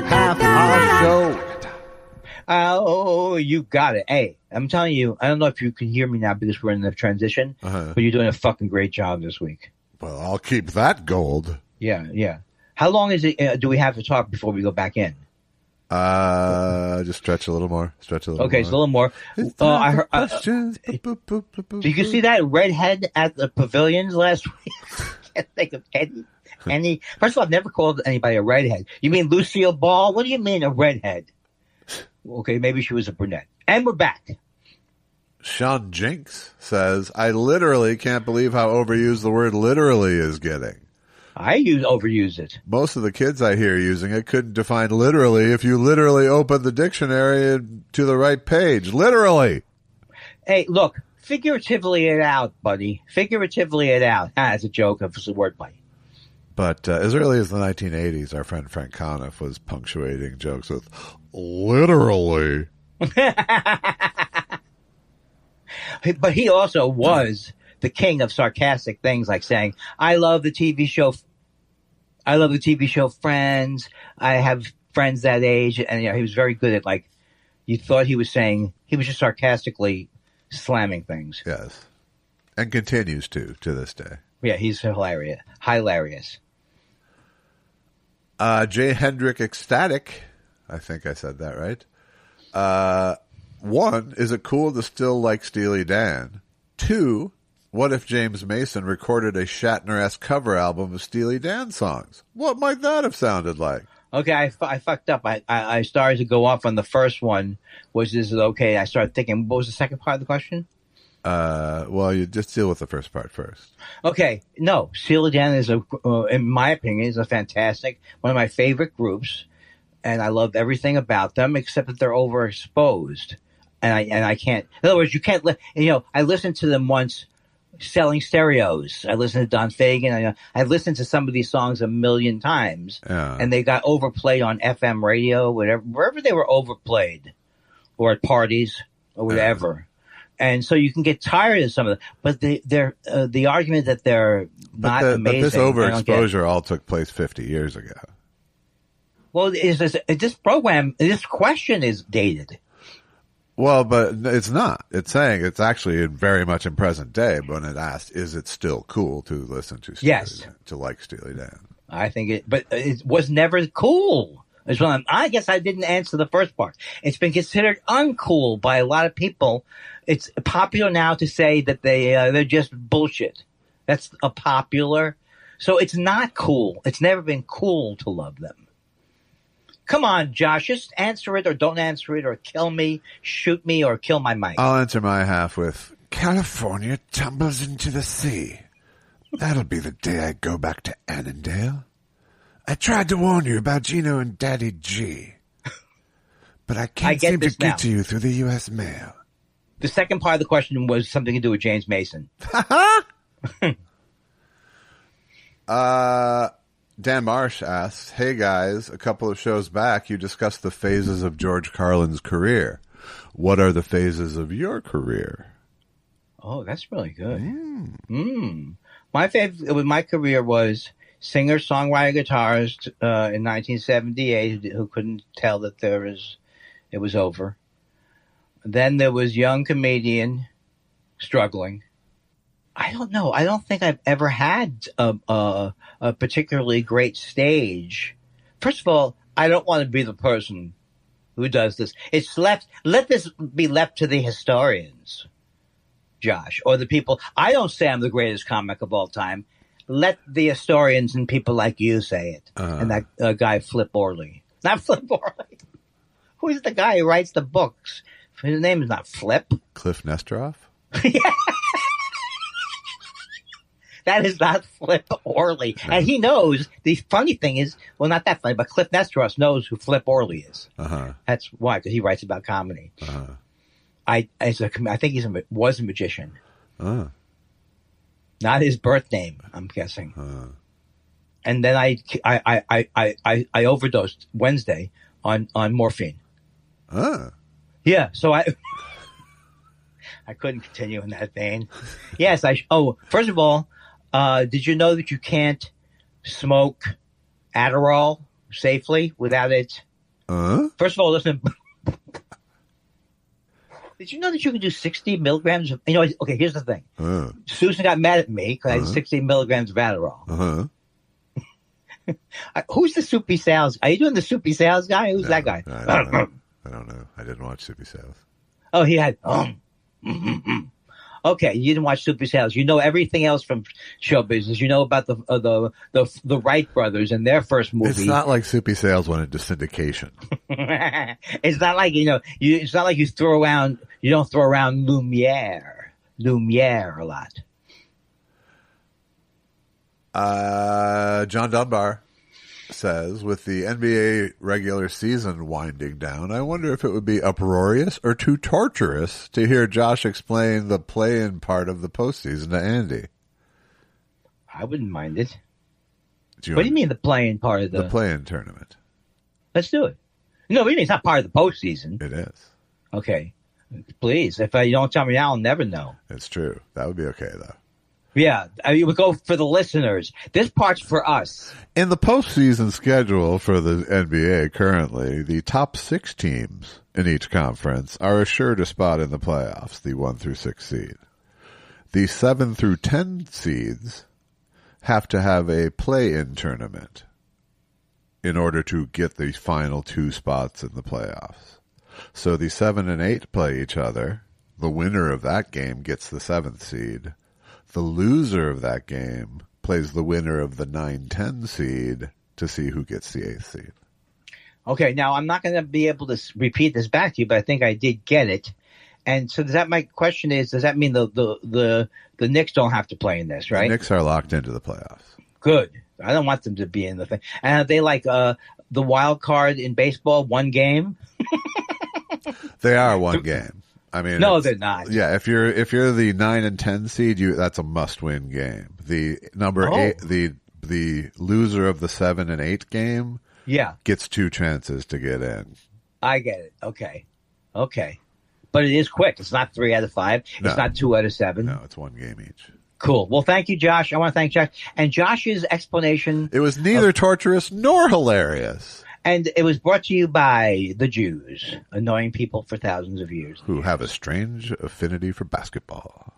Half our show. Oh, you got it. Hey, I'm telling you, I don't know if you can hear me now because we're in the transition, but you're doing a fucking great job this week. Well, I'll keep that gold. Yeah. How long is it? Do we have to talk before we go back in? Just stretch a little more. Okay, it's a little more. I heard. Did you see that redhead at the pavilions last week? I can't think of any. First of all, I've never called anybody a redhead. You mean Lucille Ball? What do you mean a redhead? Okay, maybe she was a brunette. And we're back. Sean Jinx says, I literally can't believe how overused the word literally is getting. I overuse it. Most of the kids I hear using it couldn't define literally if you literally open the dictionary to the right page. Literally. Hey, look, figuratively it out, buddy. Figuratively it out. It's a joke. It's a wordplay. But as early as the 1980s, our friend Frank Conniff was punctuating jokes with literally. But he also was the king of sarcastic things, like saying, I love the TV show Friends. I have friends that age. And he was very good at, you thought he was just sarcastically slamming things. Yes. And continues to this day. Yeah, he's hilarious. J. Hendrick Ecstatic. I think I said that right. 1, is it cool to still like Steely Dan? 2, what if James Mason recorded a Shatner-esque cover album of Steely Dan songs? What might that have sounded like? Okay, I fucked up. I started to go off on the first one. Is it okay? I started thinking, what was the second part of the question? Well, you just deal with the first part first. Okay, no, Steely Dan is in my opinion, is a fantastic, one of my favorite groups, and I love everything about them except that they're overexposed, and I can't. In other words, you can't. I listened to them once selling stereos. I listened to Don Fagen. I listened to some of these songs a million times, and they got overplayed on FM radio, wherever they were overplayed, or at parties or whatever. And so you can get tired of some of them, but the argument that they're not amazing. But this overexposure all took place 50 years ago. Well, this question is dated. Well, but it's not. It's saying it's actually very much in present day. But when it asked, is it still cool to listen to Steely Dan, to like Steely Dan? I think but it was never cool. I guess I didn't answer the first part. It's been considered uncool by a lot of people. It's popular now to say that they're just bullshit. That's a popular. So it's not cool. It's never been cool to love them. Come on, Josh, just answer it or don't answer it or kill me, shoot me, or kill my mic. I'll answer my half with, California tumbles into the sea. That'll be the day I go back to Annandale. I tried to warn you about Gino and Daddy G, but I can't seem to get to you through the U.S. mail. The second part of the question was something to do with James Mason. Dan Marsh asks, hey guys, a couple of shows back you discussed the phases of George Carlin's career. What are the phases of your career? Oh, that's really good. My career was singer, songwriter, guitarist in 1978 who couldn't tell that it was over. Then there was young comedian struggling. I don't know. I don't think I've ever had a particularly great stage. First of all, I don't want to be the person who does this. Let this be left to the historians, Josh, or the people. I don't say I'm the greatest comic of all time. Let the historians and people like you say it. And that guy, Flip Orley. Not Flip Orley. Who's the guy who writes the books? His name is not Flip. Cliff Nestoroff? Yeah. That is not Flip Orley. No. And he knows. The funny thing is, well, not that funny, but Cliff Nestoroff knows who Flip Orley is. That's why, because he writes about comedy. I think he was a magician. Not his birth name, I'm guessing. And then I overdosed Wednesday on morphine. Yeah, so I couldn't continue in that vein. Yes, first of all, did you know that you can't smoke Adderall safely without it? First of all, listen. Did you know that you can do 60 milligrams of, okay, here's the thing. Susan got mad at me because I did 60 milligrams of Adderall. Who's the Soupy Sales? Are you doing the Soupy Sales guy? Who's that guy? I don't know. I didn't watch Soupy Sales. Oh, he had, Okay, you didn't watch Soupy Sales. You know everything else from show business. You know about the Wright brothers and their first movie. It's not like Soupy Sales went into syndication. It's not like it's not like you don't throw around Lumiere a lot. John Dunbar says, with the NBA regular season winding down, I wonder if it would be uproarious or too torturous to hear Josh explain the play-in part of the postseason to Andy. I wouldn't mind it. What do you mean the play-in part of the play-in tournament? Let's do it. No, what do you mean it's not part of the postseason? It is. Okay. Please, if you don't tell me now, I'll never know. It's true. That would be okay, though. Yeah, you would go for the listeners. This part's for us. In the postseason schedule for the NBA currently, the top 6 teams in each conference are assured a spot in the playoffs, the 1 through 6 seed. The 7 through 10 seeds have to have a play-in tournament in order to get the final 2 spots in the playoffs. So the 7 and 8 play each other. The winner of that game gets the 7th seed. The loser of that game plays the winner of the 9-10 seed to see who gets the 8th seed. Okay, now I'm not going to be able to repeat this back to you, but I think I did get it. And so my question is, does that mean the Knicks don't have to play in this, right? The Knicks are locked into the playoffs. Good. I don't want them to be in the thing. And are they like the wild card in baseball, one game? They are one game. I mean, no, they're not. Yeah, if you're the 9 and 10 seed, that's a must-win game. The number 8, the loser of the 7 and 8 game, gets 2 chances to get in. I get it. Okay, but it is quick. It's not 3 out of 5. It's not 2 out of 7. No, it's 1 game each. Cool. Well, thank you, Josh. I want to thank Josh and Josh's explanation. It was neither torturous nor hilarious. And it was brought to you by the Jews, annoying people for thousands of years. Who have a strange affinity for basketball.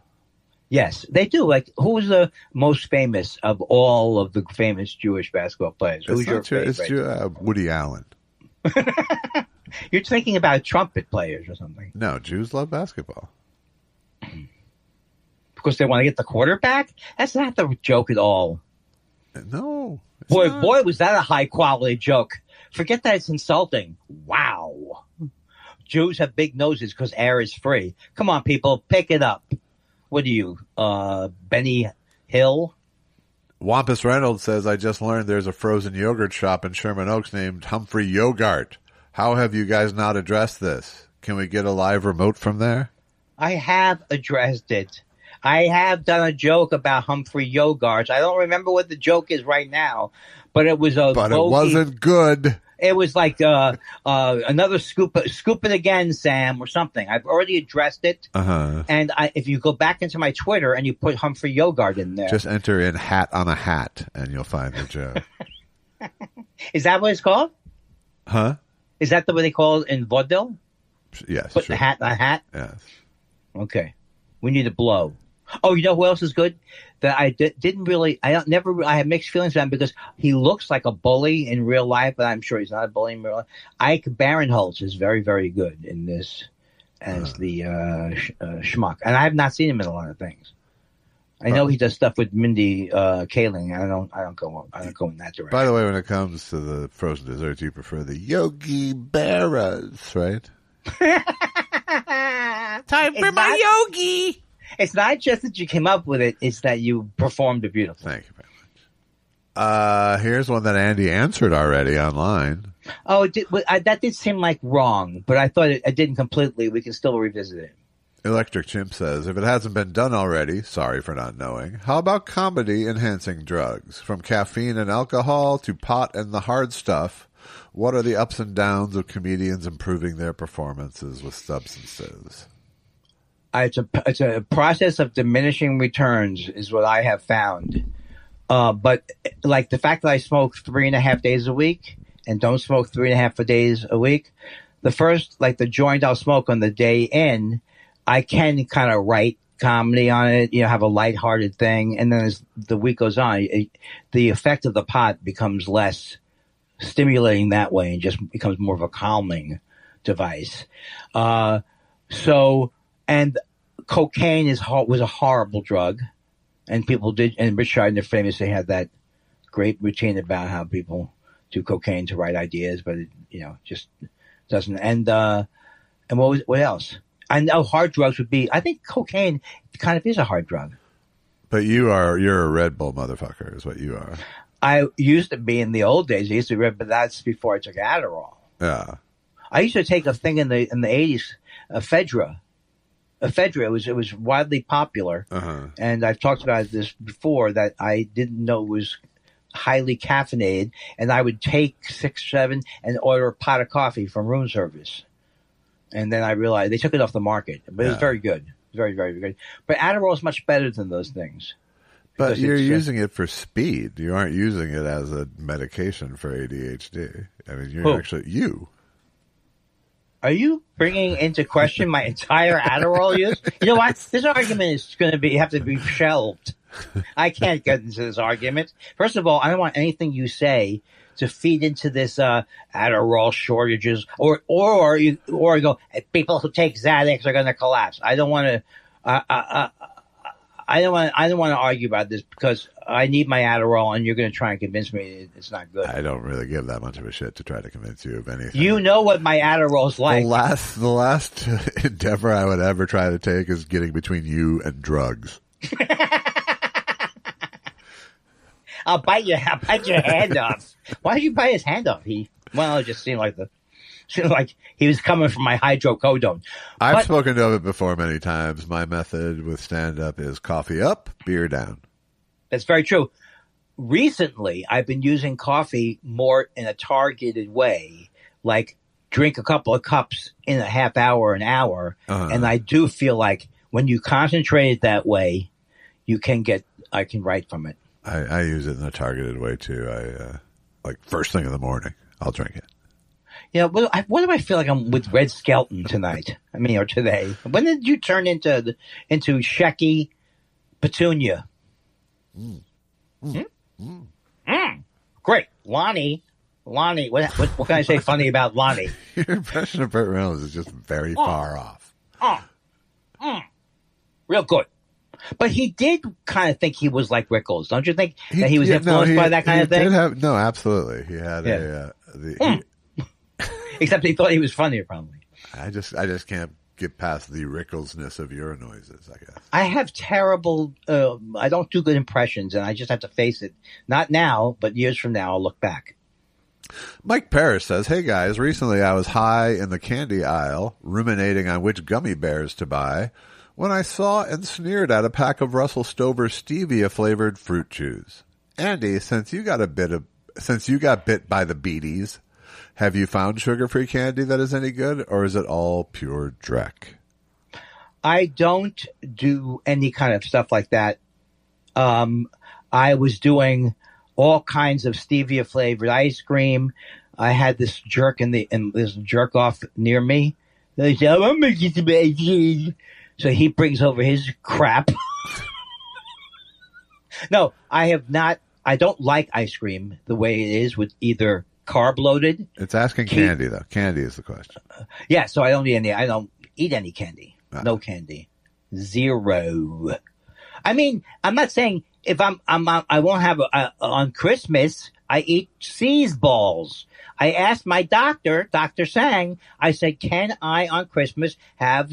Yes, they do. Like, who's the most famous of all of the famous Jewish basketball players? Who's your favorite? It's Woody Allen. You're thinking about trumpet players or something. No, Jews love basketball. Because they want to get the quarterback? That's not the joke at all. No. Boy, was that a high-quality joke. Forget that it's insulting. Wow. Jews have big noses because air is free. Come on, people, pick it up. What are you, Benny Hill? Wampus Reynolds says, I just learned there's a frozen yogurt shop in Sherman Oaks named Humphrey Yogurt. How have you guys not addressed this? Can we get a live remote from there? I have addressed it. I have done a joke about Humphrey Yogurt. I don't remember what the joke is right now, but it was a But it wasn't good. It was like another scoop it again, Sam, or something. I've already addressed it. And if you go back into my Twitter and you put Humphrey Yogurt in there. Just enter in hat on a hat and you'll find the joke. Is that what it's called? Huh? Is that the way they call it in vaudeville? Yes. Put the hat on a hat? Yes. Okay. We need a blow. Oh, you know who else is good? That I didn't really. I have mixed feelings about him because he looks like a bully in real life, but I'm sure he's not a bully in real life. Ike Barinholtz is very, very good in this as the schmuck, and I have not seen him in a lot of things. I know he does stuff with Mindy Kaling. I don't go in that direction. By the way, when it comes to the frozen desserts, you prefer the Yogi Berras, right? Time for my yogi. It's not just that you came up with it; it's that you performed it beautifully. Thank you very much. Here's one that Andy answered already online. Oh, that did seem like wrong, but I thought it didn't completely. We can still revisit it. Electric Chimp says, if it hasn't been done already, sorry for not knowing, how about comedy-enhancing drugs? From caffeine and alcohol to pot and the hard stuff, what are the ups and downs of comedians improving their performances with substances? It's a process of diminishing returns is what I have found. But like the fact that I smoke 3.5 days a week and don't smoke 3.5 days a week, the joint I'll smoke on the day in, I can kind of write comedy on it, have a lighthearted thing. And then as the week goes on, the effect of the pot becomes less stimulating that way and just becomes more of a calming device. And cocaine was a horrible drug, and people did. And Rich Scheidner famously had that great routine about how people do cocaine to write ideas, but it, just doesn't. And what else? I know hard drugs would be. I think cocaine kind of is a hard drug. But you're a Red Bull motherfucker, is what you are. I used to be in the old days. I used to be, but that's before I took Adderall. Yeah. I used to take a thing in the 80s, ephedra. It was widely popular, and I've talked about this before that I didn't know it was highly caffeinated, and I would take 6, 7, and order a pot of coffee from room service, and then I realized they took it off the market, but it was very good, very, very good. But Adderall is much better than those things. But you're using it for speed. You aren't using it as a medication for ADHD. I mean, you're actually you. Are you bringing into question my entire Adderall use? You know what? This argument is going to have to be shelved. I can't get into this argument. First of all, I don't want anything you say to feed into this Adderall shortages, or you go, people who take Xanax are going to collapse. I don't want to. I don't want to argue about this because I need my Adderall, and you're going to try and convince me it's not good. I don't really give that much of a shit to try to convince you of anything. You know what my Adderall's like. The last endeavor I would ever try to take is getting between you and drugs. I'll bite your hand off. Why did you bite his hand off? It just seemed like he was coming from my hydrocodone. I've spoken of it before many times. My method with stand-up is coffee up, beer down. That's very true. Recently, I've been using coffee more in a targeted way, like drink a couple of cups in a half hour, an hour. And I do feel like when you concentrate it that way, I can write from it. I use it in a targeted way too. Like first thing in the morning, I'll drink it. Yeah, what do I feel like I'm with Red Skelton tonight? Or today. When did you turn into Shecky Petunia? Great. Lonnie, what can I say funny about Lonnie? Your impression of Burt Reynolds is just very far off. Real good. But he did kind of think he was like Rickles. Don't you think that he was influenced by that kind of thing? No, absolutely. He had except he thought he was funnier, probably. I just can't get past the Ricklesness of your noises, I guess. I have terrible, I don't do good impressions, and I just have to face it. Not now, but years from now, I'll look back. Mike Parrish says, hey guys, recently I was high in the candy aisle, ruminating on which gummy bears to buy, when I saw and sneered at a pack of Russell Stover stevia-flavored fruit chews. Andy, since you got bit by the beaties, have you found sugar-free candy that is any good, or is it all pure dreck? I don't do any kind of stuff like that. I was doing all kinds of stevia-flavored ice cream. I had this jerk this jerk off near me. They said, "I'm making some ice cream." So he brings over his crap. No, I have not. I don't like ice cream the way it is with either carb loaded. It's asking candy though. Candy is the question. Yeah, so I don't eat any. I don't eat any candy. No candy. Zero. I mean, I'm not saying if I won't have on Christmas. I eat C's balls. I asked my doctor, Dr. Sang, I said, can I on Christmas have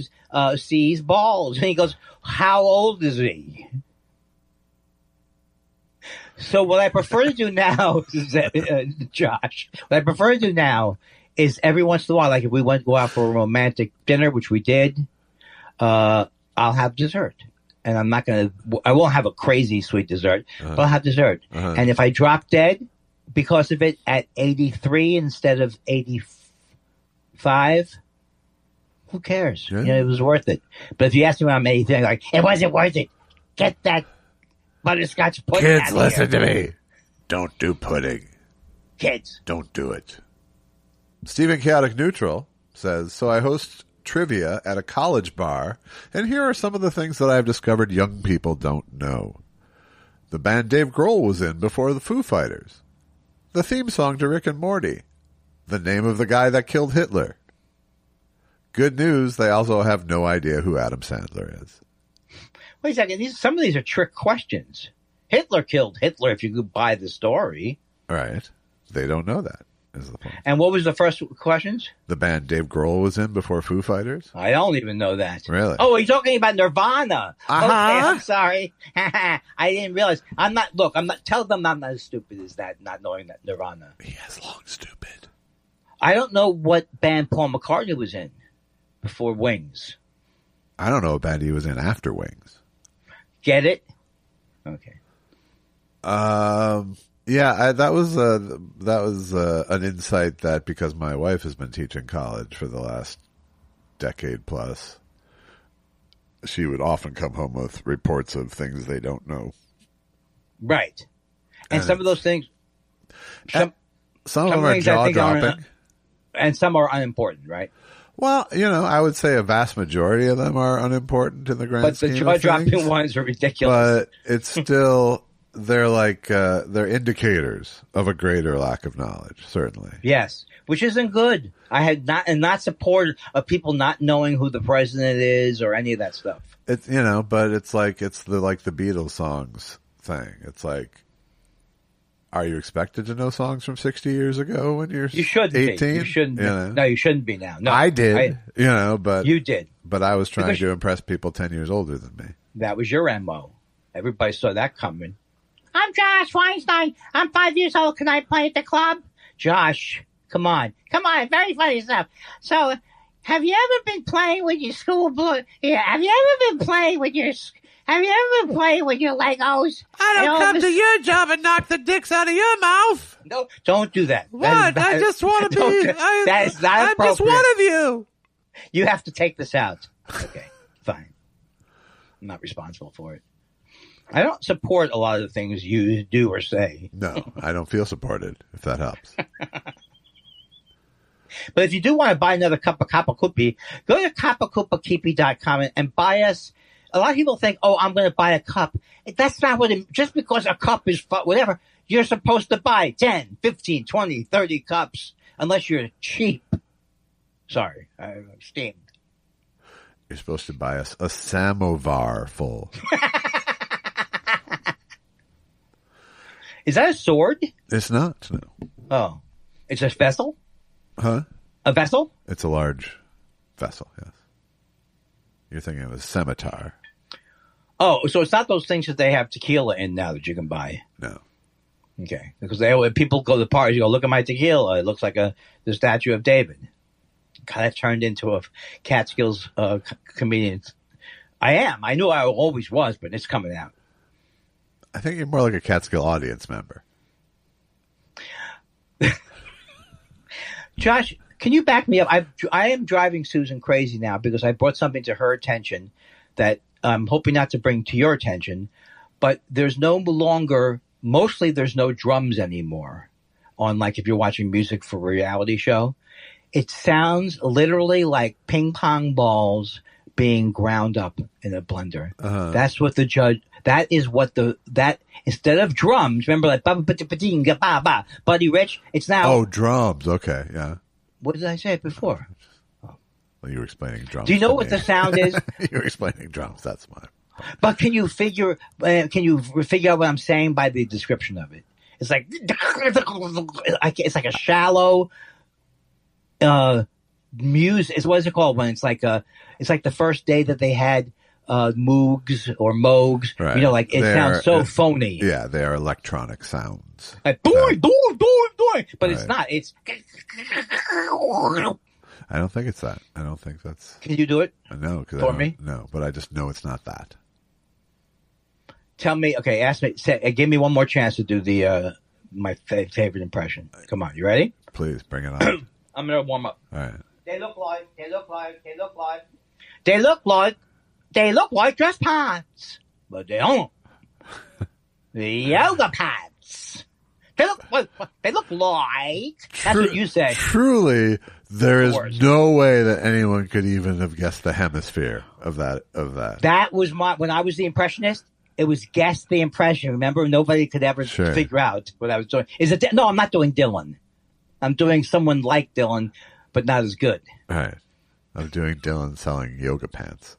C's balls? And he goes, how old is he? So what I prefer to do now, Josh, what I prefer to do now is every once in a while, like if we go out for a romantic dinner, which we did, I'll have dessert. And I won't have a crazy sweet dessert, but I'll have dessert. And if I drop dead because of it at 83 instead of 85, who cares? Yeah. You know, it was worth it. But if you ask me when I'm 83, I'm like, it wasn't worth it. Get that butterscotch pudding. Kids, listen to me. Don't do pudding. Kids. Don't do it. Stephen Chaotic Neutral says, so I host trivia at a college bar, and here are some of the things that I've discovered young people don't know. The band Dave Grohl was in before the Foo Fighters. The theme song to Rick and Morty. The name of the guy that killed Hitler. Good news, they also have no idea who Adam Sandler is. Wait a second. Some of these are trick questions. Hitler killed Hitler if you could buy the story. Right. They don't know that, is the point. And what was the first questions? The band Dave Grohl was in before Foo Fighters. I don't even know that. Really? Oh, you're talking about Nirvana. Uh-huh. Okay, I'm sorry. I didn't realize. Tell them I'm not as stupid as that, not knowing that Nirvana. He has long stupid. I don't know what band Paul McCartney was in before Wings. I don't know what band he was in after Wings. Get it? Okay. Yeah, that was an insight that because my wife has been teaching college for the last decade plus, she would often come home with reports of things they don't know. Right. And some of those things, some of them are jaw dropping, and some are unimportant. Right. Well, I would say a vast majority of them are unimportant in the grand scheme of things. But the jaw-dropping ones are ridiculous. But it's still, they're indicators of a greater lack of knowledge, certainly. Yes, which isn't good. I had not support of people not knowing who the president is or any of that stuff. It's, but it's the Beatles songs thing. It's like, are you expected to know songs from 60 years ago when you're 18? You shouldn't be. No, you shouldn't be now. No, I did, but you did. But I was trying to impress people 10 years older than me. That was your MO. Everybody saw that coming. I'm Josh Weinstein. I'm 5 years old. Can I play at the club? Josh, come on. Very funny stuff. So, have you ever been playing with your school boy? Yeah. Have you ever been playing with your Legos? I don't come to your job and knock the dicks out of your mouth. No, don't do that. What? I just want to be. That is not I'm appropriate. just one of you. You have to take this out. Okay, fine. I'm not responsible for it. I don't support a lot of the things you do or say. No, I don't feel supported, if that helps. But if you do want to buy another cup of Kapakupi, go to kapakupakipi.com and buy us. A lot of people think, oh, I'm going to buy a cup. That's not what just because a cup is whatever, you're supposed to buy 10, 15, 20, 30 cups, unless you're cheap. Sorry, I'm steamed. You're supposed to buy us a samovar full. Is that a sword? It's not, no. Oh. It's a vessel? Huh? A vessel? It's a large vessel, yes. You're thinking of a scimitar. Oh, so it's not those things that they have tequila in now that you can buy. No. Okay. Because people go to the parties, you go, look at my tequila. It looks like the statue of David. Kind of turned into a Catskills comedian. I am. I knew I always was, but it's coming out. I think you're more like a Catskill audience member. Josh, can you back me up? I am driving Susan crazy now because I brought something to her attention that I'm hoping not to bring to your attention, but there's mostly there's no drums anymore on, like, if you're watching music for a reality show. It sounds literally like ping pong balls being ground up in a blender. Uh-huh. That's what the judge. That is what that instead of drums. Remember, like Buddy Rich. It's now. Oh, drums. Okay, yeah. What did I say before? Well, you were explaining drums. Do you know to what me. the sound is? You were explaining drums. That's my. But can you figure out what I'm saying by the description of it? It's like it's like a shallow music. What is it called when it's like the first day that they had Moogs or Moogs. Right. You know, like it sounds so phony. Yeah, they are electronic sounds. Like, but Right. it's not. It's. I don't think it's that. I don't think that's. Can you do it? No, because For me? No, but I just know it's not that. Tell me. Okay, ask me. Give me one more chance to do the my favorite impression. Come on, you ready? Please bring it on. I'm gonna warm up. All right. They look like dress pants, but they don't. Yoga pants. They look like. That's what you say. Truly, there is Worst. no way that anyone could even have guessed the hemisphere of that. That was when I was the impressionist. It was guess the impression. Remember, nobody could ever figure out what I was doing. No, I'm not doing Dylan. I'm doing someone like Dylan, but not as good. All right. I'm doing Dylan selling yoga pants.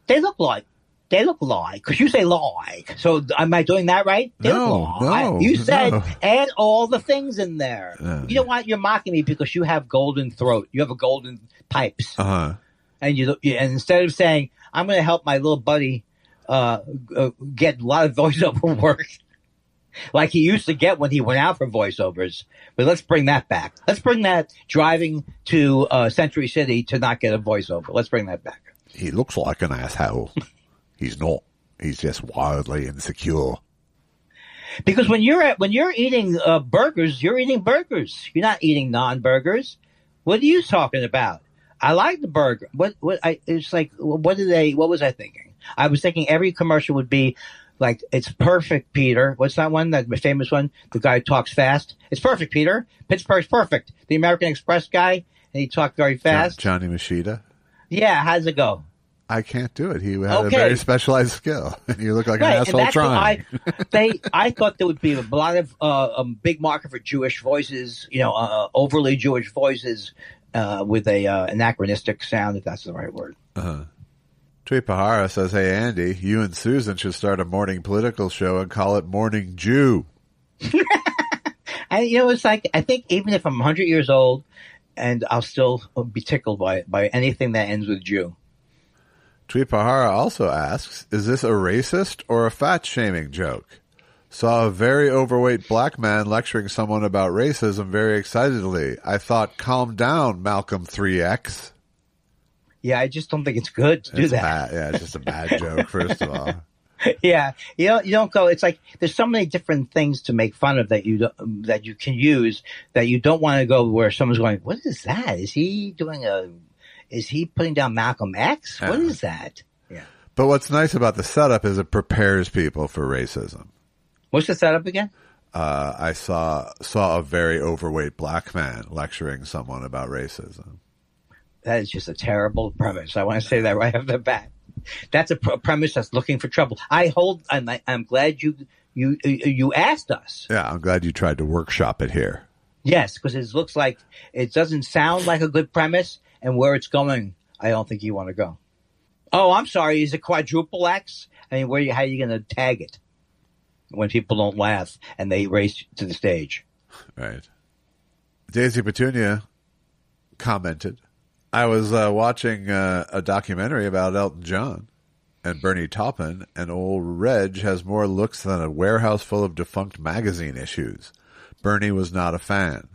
They look like, because you say like. So am I doing that right? They look like. No. You said No. add all the things in there. No. You know what? You're mocking me because you have golden throat. You have a golden pipes. Uh-huh. And and instead of saying, I'm going to help my little buddy get a lot of voiceover work like he used to get when he went out for voiceovers. But let's bring that back. Let's bring that driving to Century City to not get a voiceover. Let's bring that back. He looks like an asshole. He's not. He's just wildly insecure. Because when you're eating burgers, you're eating burgers. You're not eating non-burgers. What are you talking about? I like the burger. What was I thinking? I was thinking every commercial would be like, it's perfect, Peter. What's that one? That famous one? The guy who talks fast. It's perfect, Peter. Pittsburgh's perfect. The American Express guy, and he talked very fast. Johnny Machida? Yeah, how's it go? I can't do it. He had a very specialized skill. You look like an Right, asshole and that's trying. I thought there would be a lot of a big market for Jewish voices, overly Jewish voices with a anachronistic sound, if that's the right word. Uh-huh. Tree Pahara says, hey, Andy, you and Susan should start a morning political show and call it Morning Jew. And, it's like, I think even if I'm 100 years old, and I'll still be tickled by anything that ends with Jew. Tree Pahara also asks, is this a racist or a fat-shaming joke? Saw a very overweight black man lecturing someone about racism very excitedly. I thought, calm down, Malcolm 3X. Yeah, I just don't think it's good to do that. Bad. Yeah, it's just a bad joke, first of all. Yeah, you don't go. It's like there's so many different things to make fun of that you can use that you don't want to go where someone's going, what is that? Is he putting down Malcolm X? What is that? Yeah. But what's nice about the setup is it prepares people for racism. What's the setup again? I saw a very overweight black man lecturing someone about racism. That is just a terrible premise. I want to say that right off the bat. That's a premise that's looking for trouble. I'm glad you asked us. Yeah, I'm glad you tried to workshop it here. Yes, because it looks like it doesn't sound like a good premise, and where it's going, I don't think you want to go. Oh, I'm sorry. Is it quadruple X? I mean, how are you going to tag it when people don't laugh and they race to the stage? Right. Daisy Petunia commented, I was watching a documentary about Elton John and Bernie Taupin, and old Reg has more looks than a warehouse full of defunct magazine issues. Bernie was not a fan.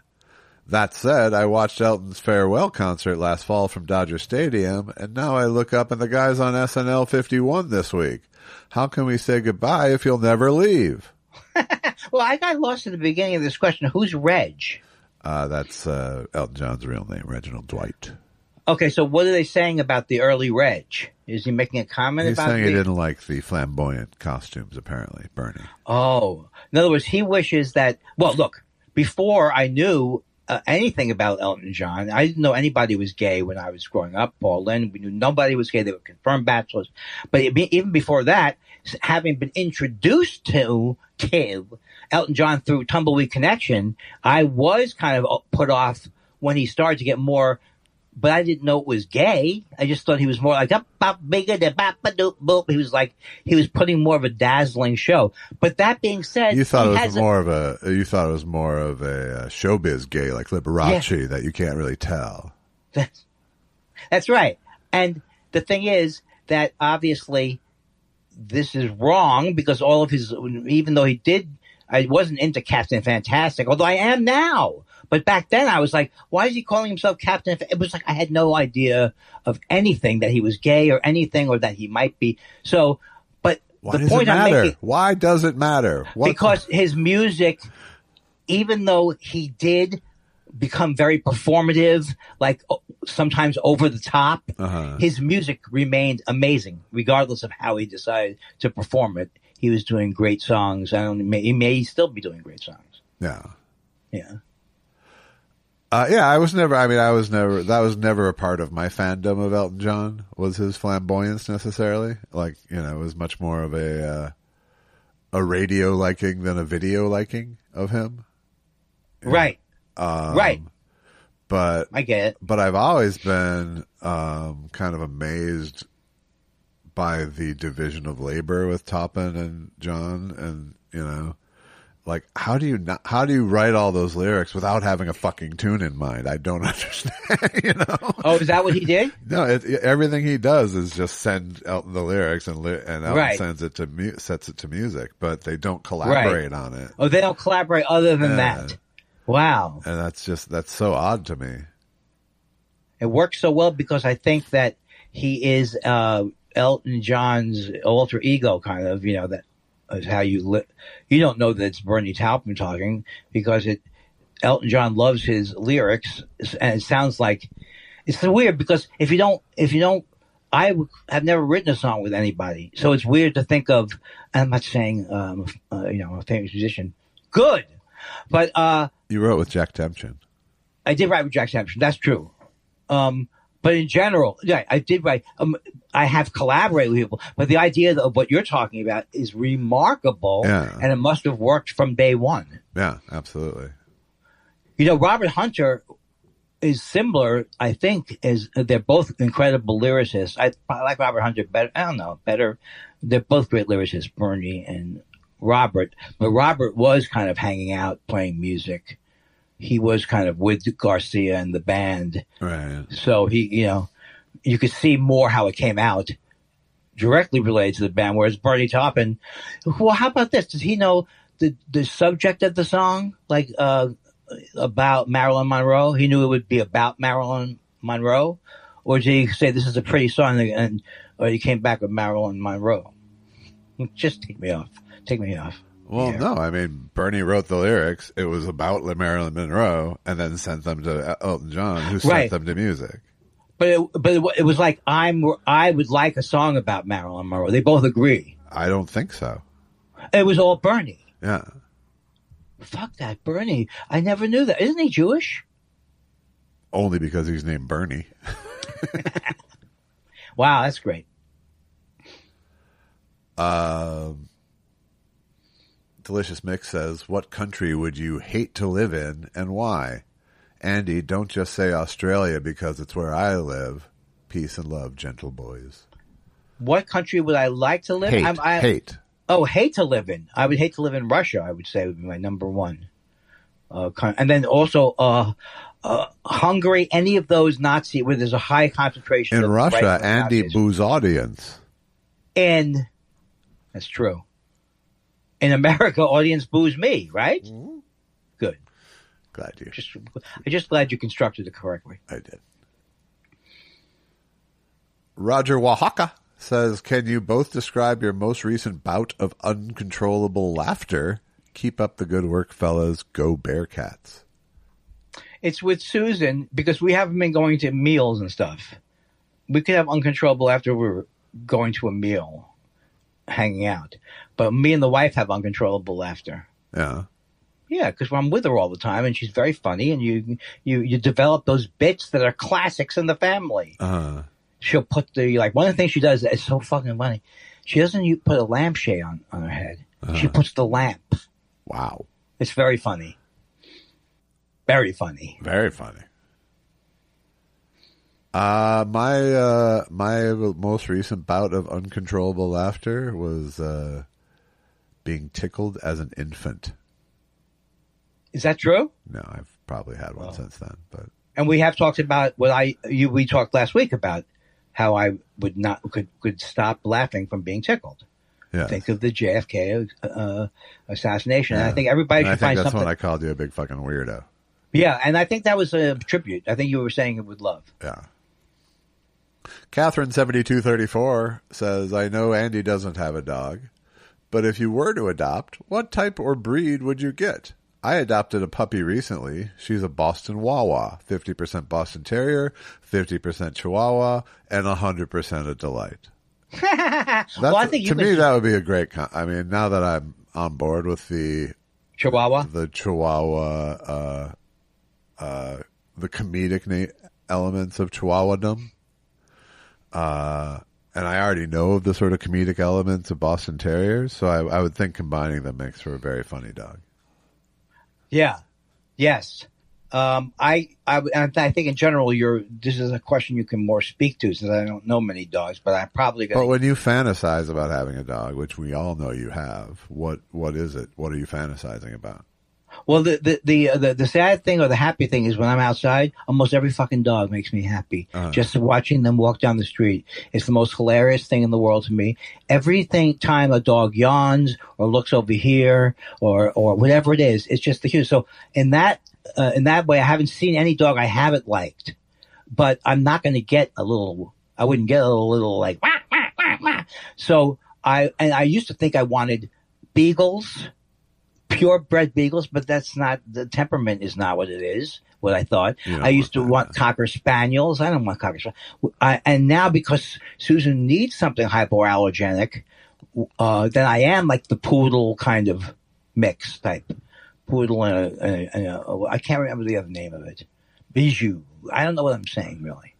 That said, I watched Elton's farewell concert last fall from Dodger Stadium, and now I look up and the guy's on SNL 51 this week. How can we say goodbye if you'll never leave? Well, I got lost at the beginning of this question. Who's Reg? That's Elton John's real name, Reginald Dwight. Okay, so what are they saying about the early Reg? Is he making a comment He's about saying he didn't like the flamboyant costumes, apparently, Bernie. Oh. In other words, he wishes that... Well, look, before I knew anything about Elton John. I didn't know anybody was gay when I was growing up. Paul Lynn, we knew nobody was gay. They were confirmed bachelors. But even before that, having been introduced to Elton John through Tumbleweed Connection, I was kind of put off when he started to get more, but I didn't know it was gay. I just thought he was more like bigger than boop. He was putting more of a dazzling show. But that being said, you thought it was more of a showbiz gay, like Liberace, that you can't really tell. That's right. And the thing is that obviously this is wrong because all of his, even though I wasn't into Captain Fantastic, although I am now. But back then I was like, why is he calling himself Captain? It was like I had no idea of anything that he was gay or anything or that he might be. So, but why the point I'm making, why does it matter? Because his music, even though he did become very performative, like sometimes over the top, his music remained amazing, regardless of how he decided to perform it. He was doing great songs. He may still be doing great songs. Yeah. Yeah. That was never a part of my fandom of Elton John, was his flamboyance necessarily. Like, it was much more of a radio liking than a video liking of him. Right. Right. But I get it. But I've always been kind of amazed by the division of labor with Toppin and John, and like how do you write all those lyrics without having a fucking tune in mind? I don't understand. Oh, is that what he did? No, everything he does is just send Elton the lyrics, and Elton sets it to music, but they don't collaborate on it. Oh, they don't collaborate other than that. Wow. And that's so odd to me. It works so well because I think that he is Elton John's alter ego, kind of, that is how you don't know that it's Bernie Taupin talking because Elton John loves his lyrics, and it sounds like it's so weird because if you don't, I have never written a song with anybody, so it's weird to think of. I'm not saying a famous musician, good, but you wrote with Jack Tempchin. I did write with Jack Tempchin. That's true. But in general, yeah, I did write. I have collaborated with people, but the idea of what you're talking about is remarkable, and it must have worked from day one. Yeah, absolutely. Robert Hunter is similar, I think, they're both incredible lyricists. I like Robert Hunter better. I don't know, better. They're both great lyricists, Bernie and Robert. But Robert was kind of hanging out, playing music. He was kind of with Garcia and the band. Right. So he, you could see more how it came out directly related to the band. Whereas Bernie Taupin, well, how about this? Does he know the subject of the song? Like, about Marilyn Monroe? He knew it would be about Marilyn Monroe? Or did he say this is a pretty song or he came back with Marilyn Monroe? Just take me off. Take me off. Well, no, I mean, Bernie wrote the lyrics. It was about Marilyn Monroe, and then sent them to Elton John, who sent them to music. But it was like I would like a song about Marilyn Monroe. They both agree. I don't think so. It was all Bernie. Yeah. Fuck that Bernie. I never knew that. Isn't he Jewish? Only because he's named Bernie. Wow, that's great. Delicious Mix says, what country would you hate to live in and why? Andy, don't just say Australia because it's where I live. Peace and love, gentle boys. What country would I like to live in? Hate. Oh, hate to live in. I would hate to live in Russia, I would say would be my number one. And then also Hungary, any of those Nazi, where there's a high concentration in of Russia, Andy boos audience. That's true. In America, audience boos me, right? Mm-hmm. Good. Glad you. I'm just glad you constructed it correctly. I did. Roger Oaxaca says, can you both describe your most recent bout of uncontrollable laughter? Keep up the good work, fellas. Go Bearcats. It's with Susan because we haven't been going to meals and stuff. We could have uncontrollable after we're going to a meal, hanging out. But me and the wife have uncontrollable laughter. Yeah. Yeah, because I'm with her all the time, and she's very funny, and you develop those bits that are classics in the family. She'll put one of the things she does that is so fucking funny. She doesn't put a lampshade on her head. She puts the lamp. Wow. It's very funny. Very funny. Very funny. My most recent bout of uncontrollable laughter was being tickled as an infant. Is that true? No, I've probably had one since then. But and we have talked about we talked last week about how I could stop laughing from being tickled. Yeah. Think of the JFK assassination. And I think everybody should find something. That's when I called you a big fucking weirdo. Yeah, and I think that was a tribute. I think you were saying it with love. Yeah. Catherine7234 says, I know Andy doesn't have a dog, but if you were to adopt, what type or breed would you get? I adopted a puppy recently. She's a Boston Wawa, 50% Boston Terrier, 50% Chihuahua, and 100% a delight. Well, I think to me, that would be a great. I mean, now that I'm on board with the Chihuahua, the comedic elements of Chihuahuadom, and I already know of the sort of comedic elements of Boston Terriers, so I would think combining them makes for a very funny dog. Yeah. Yes. I think in general, this is a question you can more speak to since I don't know many dogs, but I'm probably going to. But when you fantasize about having a dog, which we all know you have, what is it? What are you fantasizing about? Well, the sad thing or the happy thing is when I'm outside, almost every fucking dog makes me happy. Just watching them walk down the street. It's the most hilarious thing in the world to me. Time a dog yawns or looks over here or whatever it is, it's just the cutest. So in that way, I haven't seen any dog I haven't liked, but I'm not going to get I wouldn't get a little like, wah, wah, wah, wah. So I used to think I wanted beagles, purebred beagles, but the temperament is not what it is, what I thought. I used to want Cocker Spaniels. I don't want Cocker Spaniels. And now because Susan needs something hypoallergenic, then I am like the poodle kind of mix type. Poodle and I can't remember the other name of it. Bijou. I don't know what I'm saying, really.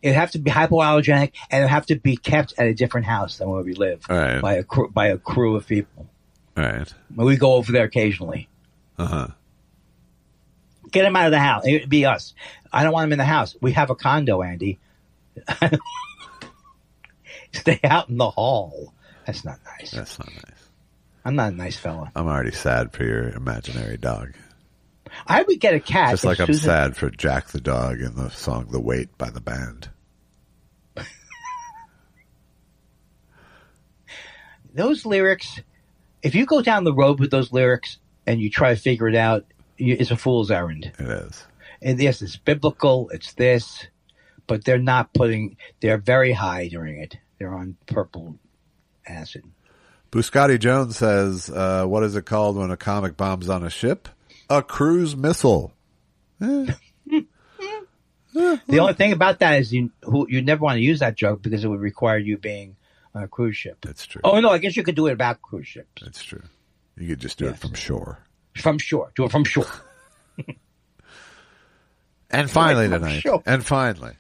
It'd have to be hypoallergenic, and it'd have to be kept at a different house than where we live by a crew of people. Right. We go over there occasionally. Get him out of the house. It'd be us. I don't want him in the house. We have a condo, Andy. Stay out in the hall. That's not nice. That's not nice. I'm not a nice fella. I'm already sad for your imaginary dog. I would get a cat. Just like I'm sad for Jack the dog in the song The Wait by the band. Those lyrics, if you go down the road with those lyrics and you try to figure it out, it's a fool's errand. It is. And yes, it's biblical, it's this, but they're very high during it. They're on purple acid. Buscati Jones says, what is it called when a comic bombs on a ship? A cruise missile. The only thing about that is you never want to use that joke because it would require you being on a cruise ship. That's true. Oh, no, I guess you could do it about cruise ships. That's true. You could just do it from shore. From shore. Do it from shore. And finally tonight. And finally.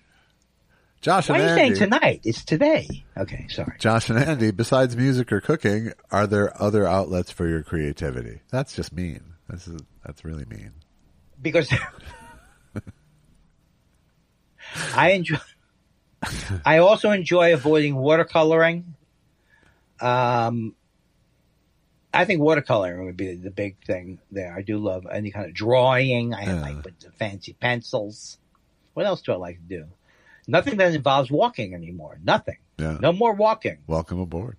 Josh and Andy. Why are you saying tonight? It's today. Okay, sorry. Josh and Andy, besides music or cooking, are there other outlets for your creativity? That's just mean. That's really mean. Because I also enjoy avoiding watercoloring. I think watercoloring would be the big thing there. I do love any kind of drawing. I like with the fancy pencils. What else do I like to do? Nothing that involves walking anymore. Nothing. Yeah. No more walking. Welcome aboard.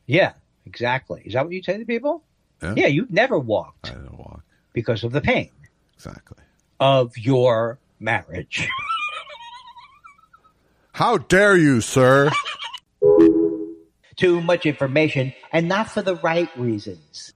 Yeah, exactly. Is that what you say to people? Yeah, you've never walked. I didn't walk. Because of the pain. Exactly. Of your marriage. How dare you, sir? Too much information and not for the right reasons.